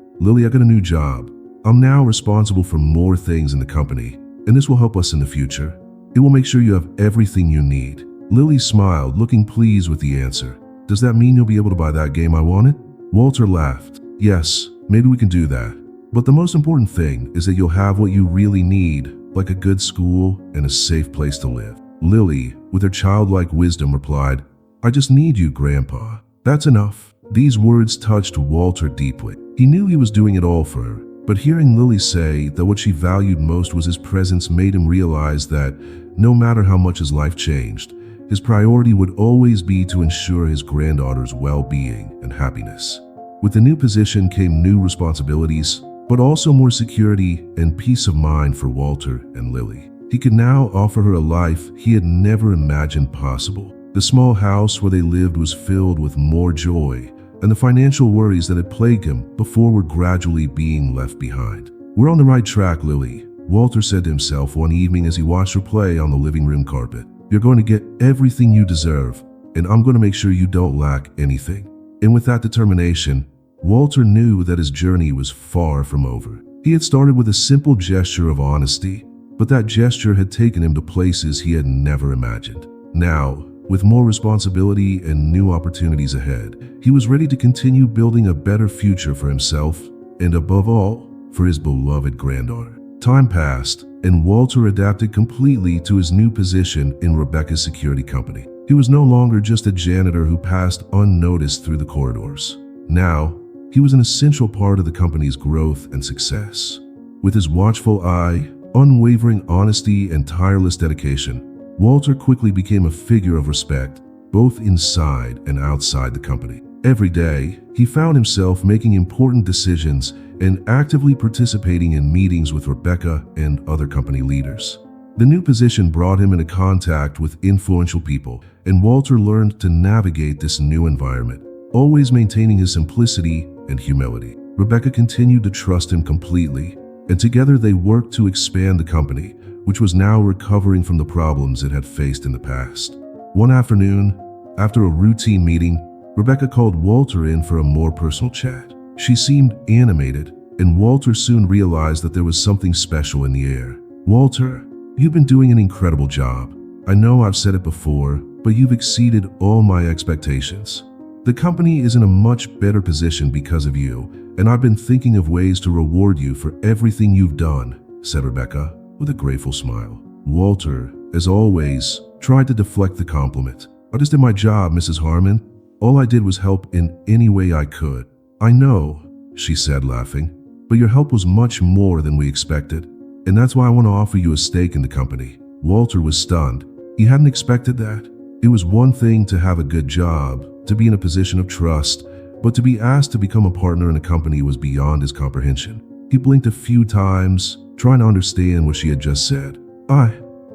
S1: Lily, I got a new job. I'm now responsible for more things in the company, and this will help us in the future. It will make sure you have everything you need. Lily smiled, looking pleased with the answer. Does that mean you'll be able to buy that game I wanted? Walter laughed. Yes, maybe we can do that. But the most important thing is that you'll have what you really need, like a good school and a safe place to live. Lily, with her childlike wisdom, replied, I just need you, Grandpa. That's enough. These words touched Walter deeply. He knew he was doing it all for her, but hearing Lily say that what she valued most was his presence made him realize that no matter how much his life changed, his priority would always be to ensure his granddaughter's well-being and happiness. With the new position came new responsibilities, but also more security and peace of mind for Walter and Lily. He could now offer her a life he had never imagined possible. The small house where they lived was filled with more joy, and the financial worries that had plagued him before were gradually being left behind. We're on the right track, Lily, Walter said to himself one evening as he watched her play on the living room carpet. You're going to get everything you deserve, and I'm going to make sure you don't lack anything. And with that determination, Walter knew that his journey was far from over. He had started with a simple gesture of honesty, but that gesture had taken him to places he had never imagined. Now, with more responsibility and new opportunities ahead, he was ready to continue building a better future for himself and, above all, for his beloved granddaughter. Time passed, and Walter adapted completely to his new position in Rebecca's security company. He was no longer just a janitor who passed unnoticed through the corridors. Now, he was an essential part of the company's growth and success. With his watchful eye, unwavering honesty, and tireless dedication, Walter quickly became a figure of respect, both inside and outside the company. Every day, he found himself making important decisions and actively participating in meetings with Rebecca and other company leaders. The new position brought him into contact with influential people, and Walter learned to navigate this new environment, always maintaining his simplicity and humility. Rebecca continued to trust him completely, and together they worked to expand the company, which was now recovering from the problems it had faced in the past. One afternoon, after a routine meeting, Rebecca called Walter in for a more personal chat. She seemed animated, and Walter soon realized that there was something special in the air. Walter, you've been doing an incredible job. I know I've said it before, but you've exceeded all my expectations. The company is in a much better position because of you, and I've been thinking of ways to reward you for everything you've done, said Rebecca with a grateful smile. Walter, as always, tried to deflect the compliment. I just did my job, Mrs. Harmon. All I did was help in any way I could. I know, she said, laughing, but your help was much more than we expected, and that's why I want to offer you a stake in the company. Walter was stunned. He hadn't expected that. It was one thing to have a good job, to be in a position of trust, but to be asked to become a partner in a company was beyond his comprehension. He blinked a few times, trying to understand what she had just said. I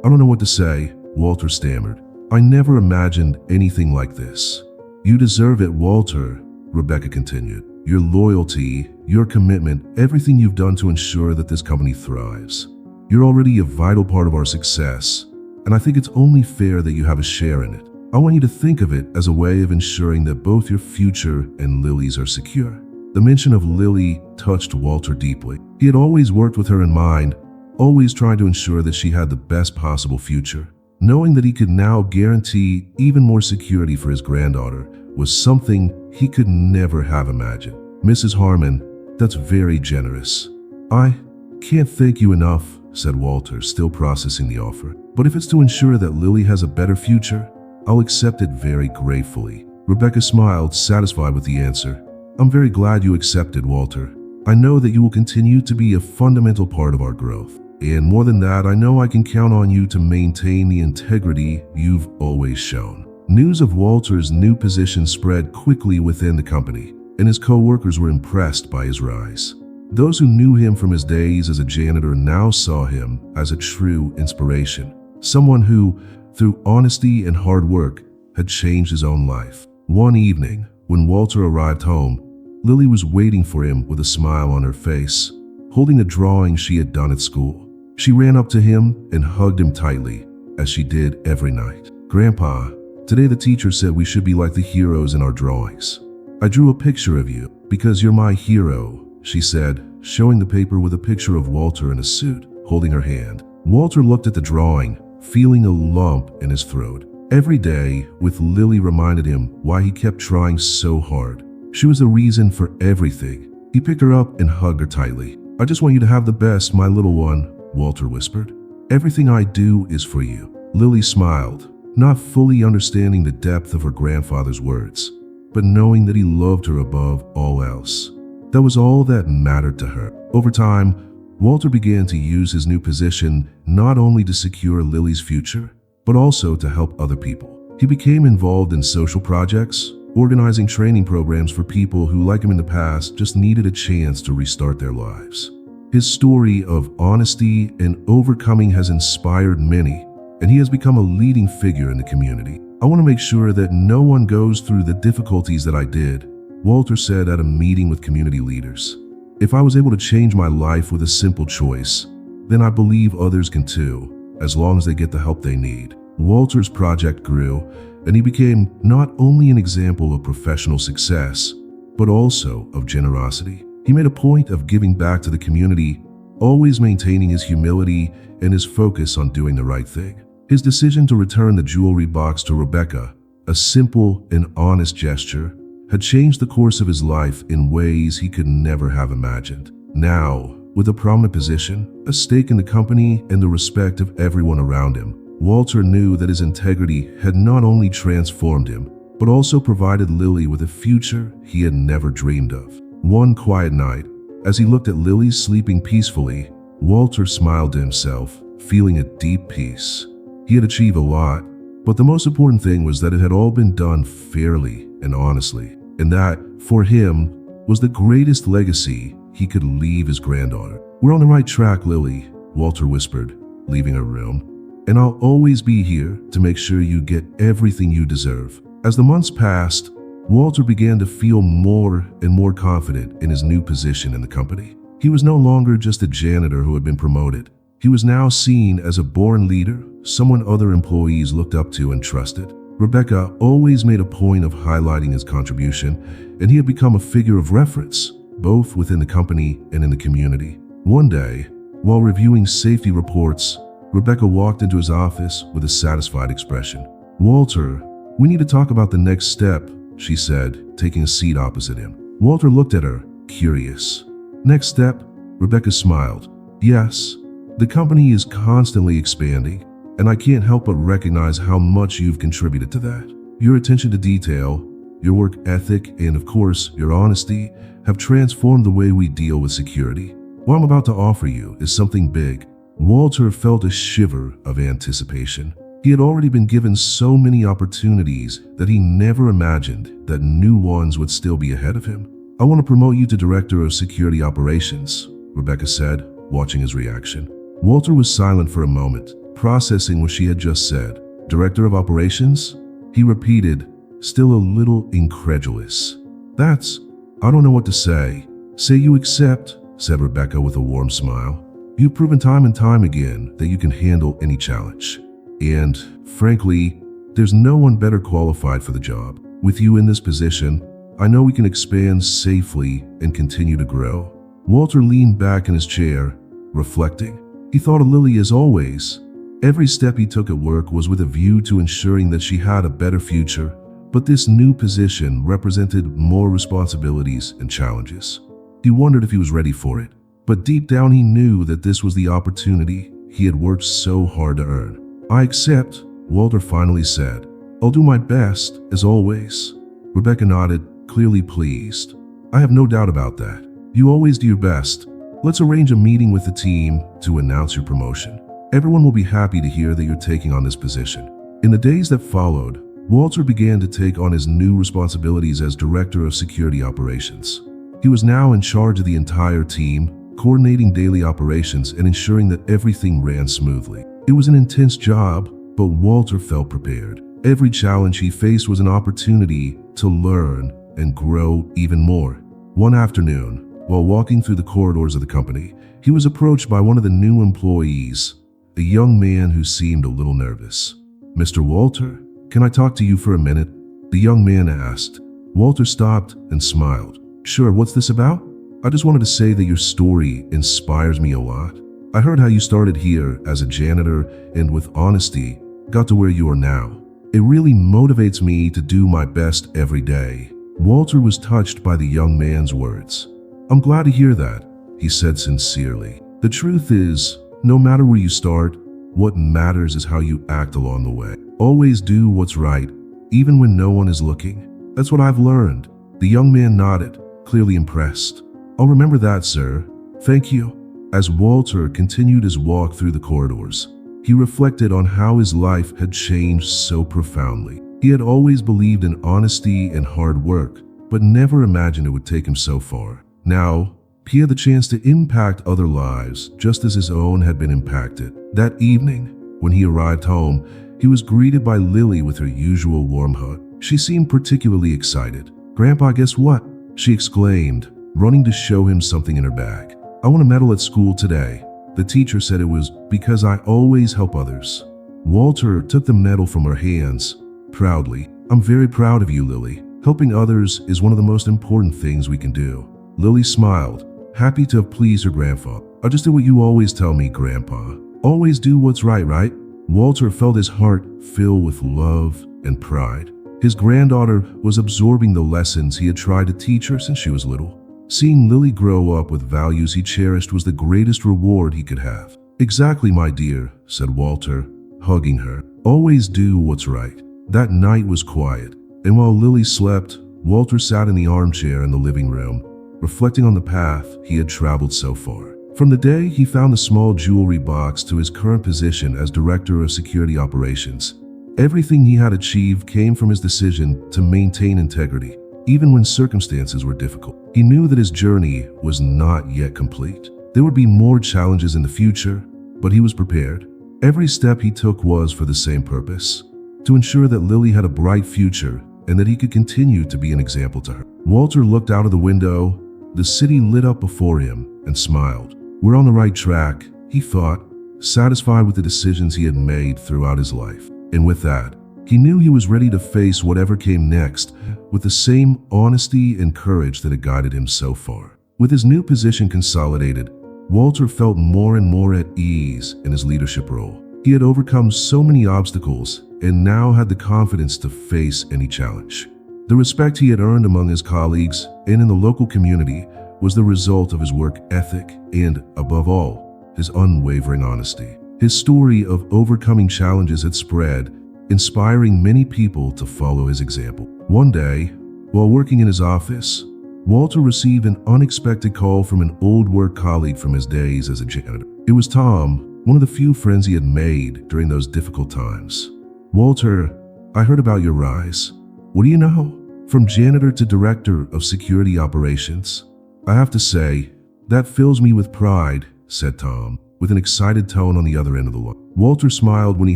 S1: don't know what to say, Walter stammered. I never imagined anything like this. You deserve it, Walter, Rebecca continued. Your loyalty, your commitment, everything you've done to ensure that this company thrives. You're already a vital part of our success, and I think it's only fair that you have a share in it. I want you to think of it as a way of ensuring that both your future and Lily's are secure. The mention of Lily touched Walter deeply. He had always worked with her in mind, always trying to ensure that she had the best possible future. Knowing that he could now guarantee even more security for his granddaughter was something he could never have imagined. Mrs. Harmon, that's very generous. I can't thank you enough, said Walter, still processing the offer. But if it's to ensure that Lily has a better future, I'll accept it very gratefully. Rebecca smiled, satisfied with the answer. I'm very glad you accepted, Walter. I know that you will continue to be a fundamental part of our growth. And more than that, I know I can count on you to maintain the integrity you've always shown. News of Walter's new position spread quickly within the company, and his co-workers were impressed by his rise. Those who knew him from his days as a janitor now saw him as a true inspiration, someone who, through honesty and hard work, had changed his own life. One evening, when Walter arrived home, Lily was waiting for him with a smile on her face, holding a drawing she had done at school. She ran up to him and hugged him tightly, as she did every night. Grandpa, today the teacher said we should be like the heroes in our drawings. I drew a picture of you because you're my hero, she said, showing the paper with a picture of Walter in a suit, holding her hand. Walter looked at the drawing, feeling a lump in his throat. Every day with Lily reminded him why he kept trying so hard. She was the reason for everything. He picked her up and hugged her tightly. I just want you to have the best, my little one, Walter whispered. Everything I do is for you. Lily smiled, not fully understanding the depth of her grandfather's words, but knowing that he loved her above all else. That was all that mattered to her. Over time, Walter began to use his new position not only to secure Lily's future, but also to help other people. He became involved in social projects, organizing training programs for people who, like him in the past, just needed a chance to restart their lives. His story of honesty and overcoming has inspired many, and he has become a leading figure in the community. I want to make sure that no one goes through the difficulties that I did, Walter said at a meeting with community leaders. If I was able to change my life with a simple choice, then I believe others can too, as long as they get the help they need. Walter's project grew, and he became not only an example of professional success, but also of generosity. He made a point of giving back to the community, always maintaining his humility and his focus on doing the right thing. His decision to return the jewelry box to Rebecca, a simple and honest gesture, had changed the course of his life in ways he could never have imagined. Now, with a prominent position, a stake in the company, and the respect of everyone around him, Walter knew that his integrity had not only transformed him, but also provided Lily with a future he had never dreamed of. One quiet night, as he looked at Lily sleeping peacefully, Walter smiled to himself, feeling a deep peace. He had achieved a lot, but the most important thing was that it had all been done fairly and honestly, and that, for him, was the greatest legacy he could leave his granddaughter. We're on the right track, Lily, Walter whispered, leaving her room, and I'll always be here to make sure you get everything you deserve. As the months passed, Walter began to feel more and more confident in his new position in the company. He was no longer just a janitor who had been promoted. He was now seen as a born leader, someone other employees looked up to and trusted. Rebecca always made a point of highlighting his contribution, and he had become a figure of reference, both within the company and in the community. One day, while reviewing safety reports, Rebecca walked into his office with a satisfied expression. "Walter, we need to talk about the next step," she said, taking a seat opposite him. Walter looked at her, curious. "Next step?" Rebecca smiled. "Yes, the company is constantly expanding, and I can't help but recognize how much you've contributed to that. Your attention to detail, your work ethic, and of course, your honesty have transformed the way we deal with security. What I'm about to offer you is something big." Walter felt a shiver of anticipation. He had already been given so many opportunities that he never imagined that new ones would still be ahead of him. "I want to promote you to Director of Security Operations," Rebecca said, watching his reaction. Walter was silent for a moment, processing what she had just said. "Director of Operations?" he repeated, still a little incredulous. I don't know what to say." "Say you accept," said Rebecca with a warm smile. "You've proven time and time again that you can handle any challenge. And, frankly, there's no one better qualified for the job. With you in this position, I know we can expand safely and continue to grow." Walter leaned back in his chair, reflecting. He thought of Lily as always. Every step he took at work was with a view to ensuring that she had a better future, but this new position represented more responsibilities and challenges. He wondered if he was ready for it, but deep down he knew that this was the opportunity he had worked so hard to earn. "I accept," Walter finally said. "I'll do my best, as always." Rebecca nodded, clearly pleased. "I have no doubt about that. You always do your best. Let's arrange a meeting with the team to announce your promotion. Everyone will be happy to hear that you're taking on this position." In the days that followed, Walter began to take on his new responsibilities as Director of Security Operations. He was now in charge of the entire team, coordinating daily operations and ensuring that everything ran smoothly. It was an intense job, but Walter felt prepared. Every challenge he faced was an opportunity to learn and grow even more. One afternoon, while walking through the corridors of the company, he was approached by one of the new employees, a young man who seemed a little nervous. "Mr. Walter, can I talk to you for a minute?" the young man asked, Walter stopped and smiled. Sure, what's this about? I just wanted to say that your story inspires me a lot. I heard how you started here as a janitor and with honesty got to where you are now. It really motivates me to do my best every day. Walter was touched by the young man's words. I'm glad to hear that, he said sincerely. The truth is, no matter where you start, what matters is how you act along the way. Always do what's right, even when no one is looking. That's what I've learned. The young man nodded, clearly impressed. I'll remember that, sir. Thank you. As Walter continued his walk through the corridors, he reflected on how his life had changed so profoundly. He had always believed in honesty and hard work, but never imagined it would take him so far. Now, he had the chance to impact other lives just as his own had been impacted. That evening, when he arrived home, he was greeted by Lily with her usual warm hug. She seemed particularly excited. Grandpa, guess what? She exclaimed, running to show him something in her bag. I won a medal at school today. The teacher said it was because I always help others. Walter took the medal from her hands, proudly. I'm very proud of you, Lily. Helping others is one of the most important things we can do. Lily smiled, happy to have pleased her grandfather. I just did what you always tell me, Grandpa. Always do what's right, right? Walter felt his heart fill with love and pride. His granddaughter was absorbing the lessons he had tried to teach her since she was little. Seeing Lily grow up with values he cherished was the greatest reward he could have. Exactly, my dear, said Walter, hugging her. Always do what's right. That night was quiet, and while Lily slept, Walter sat in the armchair in the living room, reflecting on the path he had traveled so far. From the day he found the small jewelry box to his current position as Director of Security Operations, everything he had achieved came from his decision to maintain integrity, even when circumstances were difficult. He knew that his journey was not yet complete. There would be more challenges in the future, but he was prepared. Every step he took was for the same purpose, to ensure that Lily had a bright future and that he could continue to be an example to her. Walter looked out of the window. The city lit up before him and smiled. We're on the right track, he thought, satisfied with the decisions he had made throughout his life. And with that, he knew he was ready to face whatever came next with the same honesty and courage that had guided him so far. With his new position consolidated, Walter felt more and more at ease in his leadership role. He had overcome so many obstacles and now had the confidence to face any challenge. The respect he had earned among his colleagues and in the local community was the result of his work ethic and, above all, his unwavering honesty. His story of overcoming challenges had spread, inspiring many people to follow his example. One day, while working in his office, Walter received an unexpected call from an old work colleague from his days as a janitor. It was Tom, one of the few friends he had made during those difficult times. Walter, I heard about your rise. What do you know? From janitor to Director of Security Operations. I have to say, that fills me with pride, said Tom, with an excited tone on the other end of the line. Walter smiled when he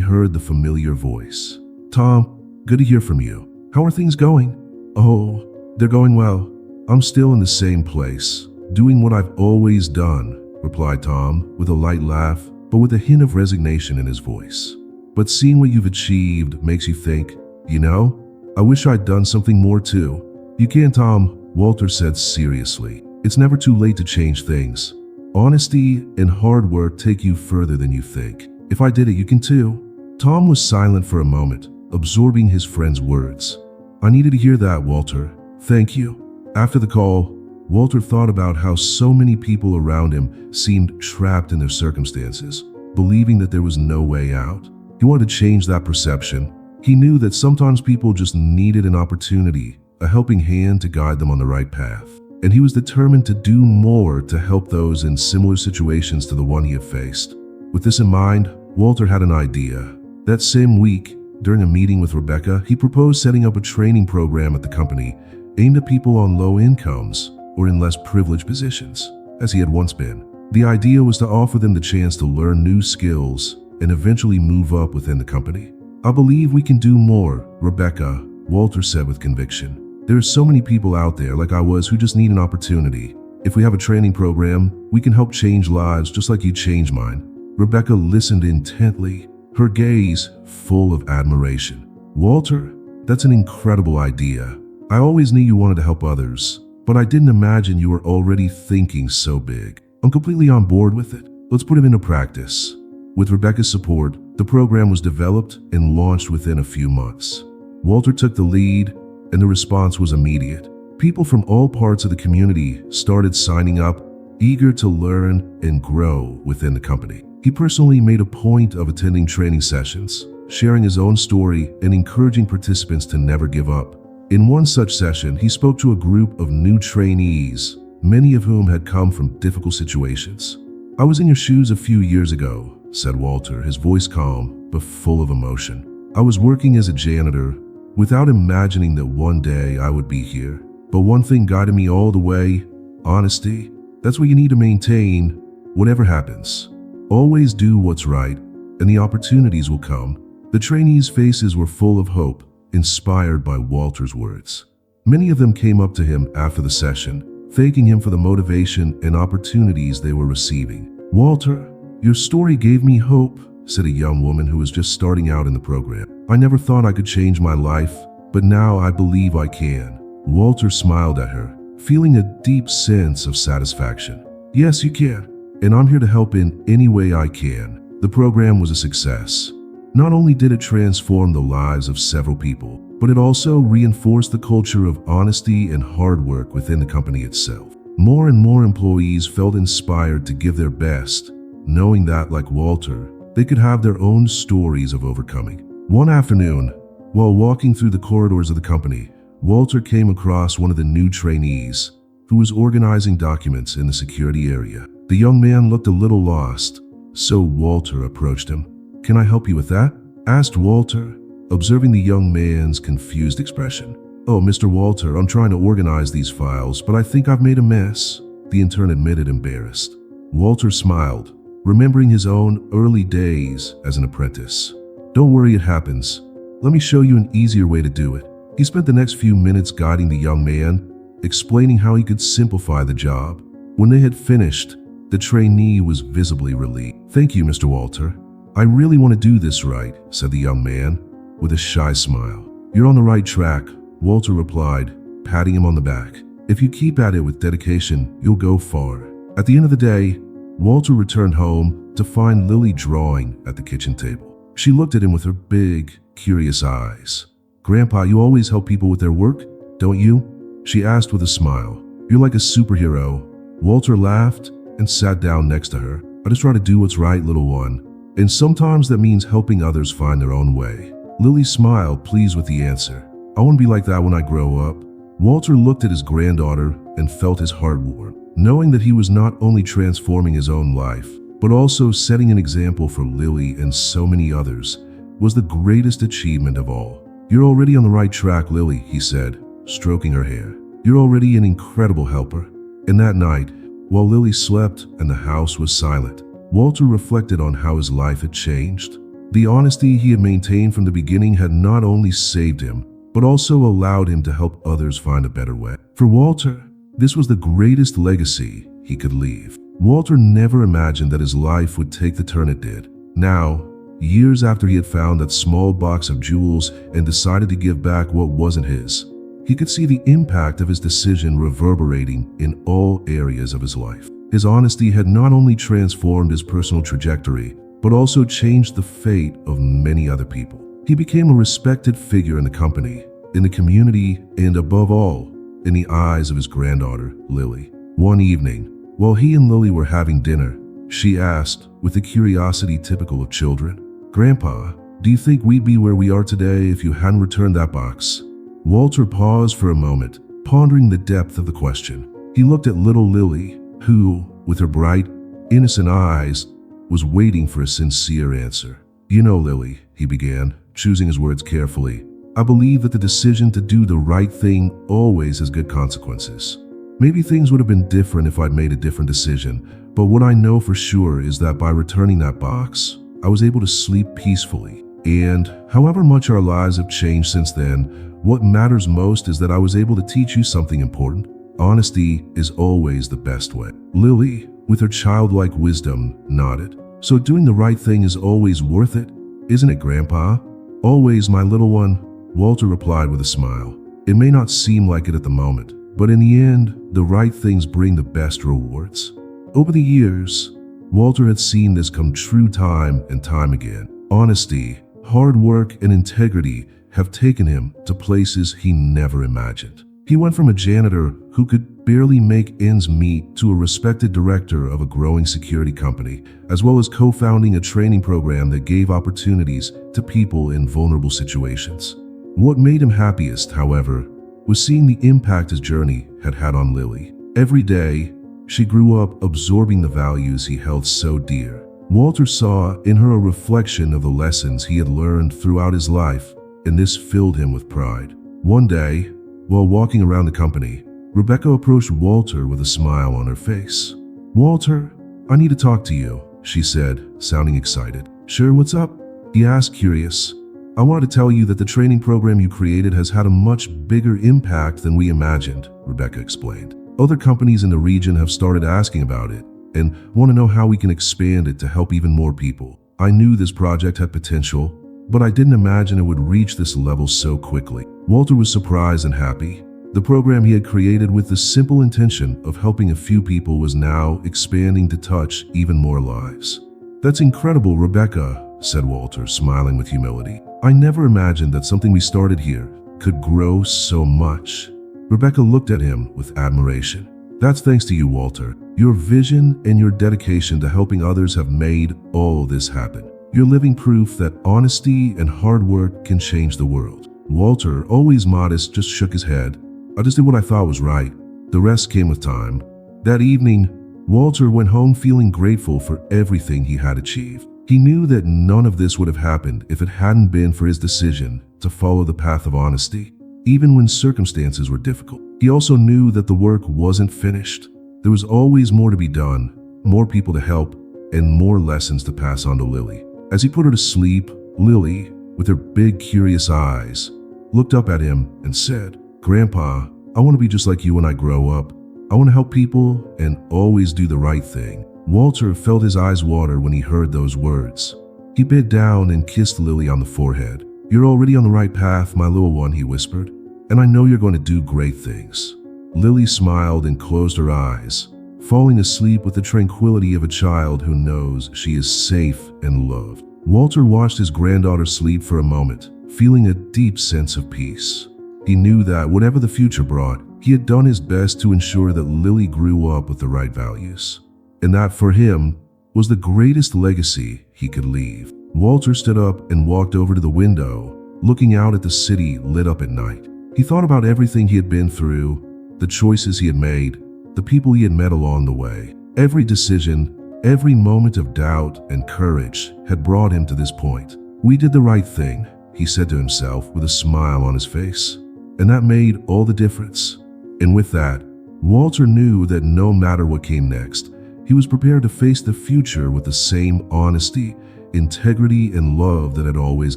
S1: heard the familiar voice. Tom, good to hear from you. How are things going? Oh, they're going well. I'm still in the same place, doing what I've always done, replied Tom with a light laugh, but with a hint of resignation in his voice. But seeing what you've achieved makes you think, you know, I wish I'd done something more too. You can, Tom, Walter said seriously. It's never too late to change things. Honesty and hard work take you further than you think. If I did it, you can too. Tom was silent for a moment, absorbing his friend's words. I needed to hear that, Walter. Thank you. After the call, Walter thought about how so many people around him seemed trapped in their circumstances, believing that there was no way out. He wanted to change that perception. He knew that sometimes people just needed an opportunity, a helping hand to guide them on the right path. And he was determined to do more to help those in similar situations to the one he had faced. With this in mind, Walter had an idea. That same week, during a meeting with Rebecca, he proposed setting up a training program at the company aimed at people on low incomes or in less privileged positions, as he had once been. The idea was to offer them the chance to learn new skills and eventually move up within the company. I believe we can do more, Rebecca, Walter said with conviction. There are so many people out there like I was who just need an opportunity. If we have a training program, we can help change lives just like you changed mine. Rebecca listened intently, her gaze full of admiration. Walter, that's an incredible idea. I always knew you wanted to help others, but I didn't imagine you were already thinking so big. I'm completely on board with it. Let's put it into practice." With Rebecca's support, the program was developed and launched within a few months. Walter took the lead, and the response was immediate. People from all parts of the community started signing up, eager to learn and grow within the company. He personally made a point of attending training sessions, sharing his own story and encouraging participants to never give up. In one such session, he spoke to a group of new trainees, many of whom had come from difficult situations. "I was in your shoes a few years ago," said Walter, his voice calm but full of emotion. "I was working as a janitor without imagining that one day I would be here. But one thing guided me all the way: honesty. That's what you need to maintain, whatever happens. Always do what's right, and the opportunities will come." The trainees' faces were full of hope, inspired by Walter's words. Many of them came up to him after the session, thanking him for the motivation and opportunities they were receiving. "Walter, your story gave me hope," said a young woman who was just starting out in the program. "I never thought I could change my life, but now I believe I can." Walter smiled at her, feeling a deep sense of satisfaction. "Yes, you can, and I'm here to help in any way I can." The program was a success. Not only did it transform the lives of several people, but it also reinforced the culture of honesty and hard work within the company itself. More and more employees felt inspired to give their best, knowing that, like Walter, they could have their own stories of overcoming. One afternoon, while walking through the corridors of the company, Walter came across one of the new trainees who was organizing documents in the security area. The young man looked a little lost, so Walter approached him. "Can I help you with that?" asked Walter, observing the young man's confused expression. "Oh, Mr. Walter, I'm trying to organize these files, but I think I've made a mess," the intern admitted, embarrassed. Walter smiled, remembering his own early days as an apprentice. "Don't worry, it happens. Let me show you an easier way to do it." He spent the next few minutes guiding the young man, explaining how he could simplify the job. When they had finished, the trainee was visibly relieved. "Thank you, Mr. Walter. I really want to do this right," said the young man, with a shy smile. "You're on the right track," Walter replied, patting him on the back. "If you keep at it with dedication, you'll go far." At the end of the day, Walter returned home to find Lily drawing at the kitchen table. She looked at him with her big, curious eyes. "Grandpa, you always help people with their work, don't you?" she asked with a smile. "You're like a superhero." Walter laughed and sat down next to her. "I just try to do what's right, little one. And sometimes that means helping others find their own way." Lily smiled, pleased with the answer. "I want to be like that when I grow up." Walter looked at his granddaughter and felt his heart warm, knowing that he was not only transforming his own life, but also setting an example for Lily and so many others, was the greatest achievement of all. "You're already on the right track, Lily," he said, stroking her hair. "You're already an incredible helper." And that night, while Lily slept and the house was silent, Walter reflected on how his life had changed. The honesty he had maintained from the beginning had not only saved him, but also allowed him to help others find a better way. For Walter, this was the greatest legacy he could leave. Walter never imagined that his life would take the turn it did. Now, years after he had found that small box of jewels and decided to give back what wasn't his, he could see the impact of his decision reverberating in all areas of his life. His honesty had not only transformed his personal trajectory, but also changed the fate of many other people. He became a respected figure in the company, in the community, and above all, in the eyes of his granddaughter, Lily. One evening, while he and Lily were having dinner, she asked, with the curiosity typical of children, "Grandpa, do you think we'd be where we are today if you hadn't returned that box?" Walter paused for a moment, pondering the depth of the question. He looked at little Lily, who, with her bright, innocent eyes, was waiting for a sincere answer. "You know, Lily," he began, choosing his words carefully, "I believe that the decision to do the right thing always has good consequences. Maybe things would have been different if I'd made a different decision, but what I know for sure is that by returning that box, I was able to sleep peacefully. And however much our lives have changed since then, what matters most is that I was able to teach you something important. Honesty is always the best way." Lily, with her childlike wisdom, nodded. "So doing the right thing is always worth it, isn't it, Grandpa?" "Always, my little one," Walter replied with a smile. It may not seem like it at the moment, but in the end, the right things bring the best rewards. Over the years, Walter had seen this come true time and time again. Honesty, hard work, and integrity have taken him to places he never imagined. He went from a janitor who could barely make ends meet to a respected director of a growing security company, as well as co-founding a training program that gave opportunities to people in vulnerable situations. What made him happiest, however, was seeing the impact his journey had had on Lily. Every day, she grew up absorbing the values he held so dear. Walter saw in her a reflection of the lessons he had learned throughout his life, and this filled him with pride. One day, while walking around the company, Rebecca approached Walter with a smile on her face. "Walter, I need to talk to you," she said, sounding excited. "Sure, what's up?" he asked, curious. "I wanted to tell you that the training program you created has had a much bigger impact than we imagined," Rebecca explained. "Other companies in the region have started asking about it and want to know how we can expand it to help even more people. I knew this project had potential, but I didn't imagine it would reach this level so quickly." Walter was surprised and happy. The program he had created with the simple intention of helping a few people was now expanding to touch even more lives. "That's incredible, Rebecca," said Walter, smiling with humility. "I never imagined that something we started here could grow so much." Rebecca looked at him with admiration. "That's thanks to you, Walter. Your vision and your dedication to helping others have made all this happen. You're living proof that honesty and hard work can change the world." Walter, always modest, just shook his head. "I just did what I thought was right. The rest came with time." That evening, Walter went home feeling grateful for everything he had achieved. He knew that none of this would have happened if it hadn't been for his decision to follow the path of honesty, even when circumstances were difficult. He also knew that the work wasn't finished. There was always more to be done, more people to help, and more lessons to pass on to Lily. As he put her to sleep, Lily, with her big, curious eyes, looked up at him and said, "Grandpa, I want to be just like you when I grow up. I want to help people and always do the right thing." Walter felt his eyes water when he heard those words. He bent down and kissed Lily on the forehead. "You're already on the right path, my little one," he whispered, "and I know you're going to do great things." Lily smiled and closed her eyes, falling asleep with the tranquility of a child who knows she is safe and loved. Walter watched his granddaughter sleep for a moment, feeling a deep sense of peace. He knew that whatever the future brought, he had done his best to ensure that Lily grew up with the right values. And that, for him, was the greatest legacy he could leave. Walter stood up and walked over to the window, looking out at the city lit up at night. He thought about everything he had been through, the choices he had made, the people he had met along the way. Every decision, every moment of doubt and courage had brought him to this point. "We did the right thing," he said to himself with a smile on his face. And that made all the difference. And with that, Walter knew that no matter what came next, he was prepared to face the future with the same honesty, integrity, and love that had always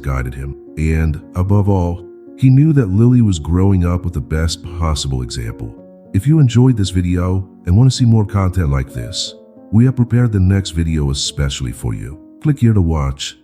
S1: guided him. And, above all, he knew that Lily was growing up with the best possible example. If you enjoyed this video and want to see more content like this, we have prepared the next video especially for you. Click here to watch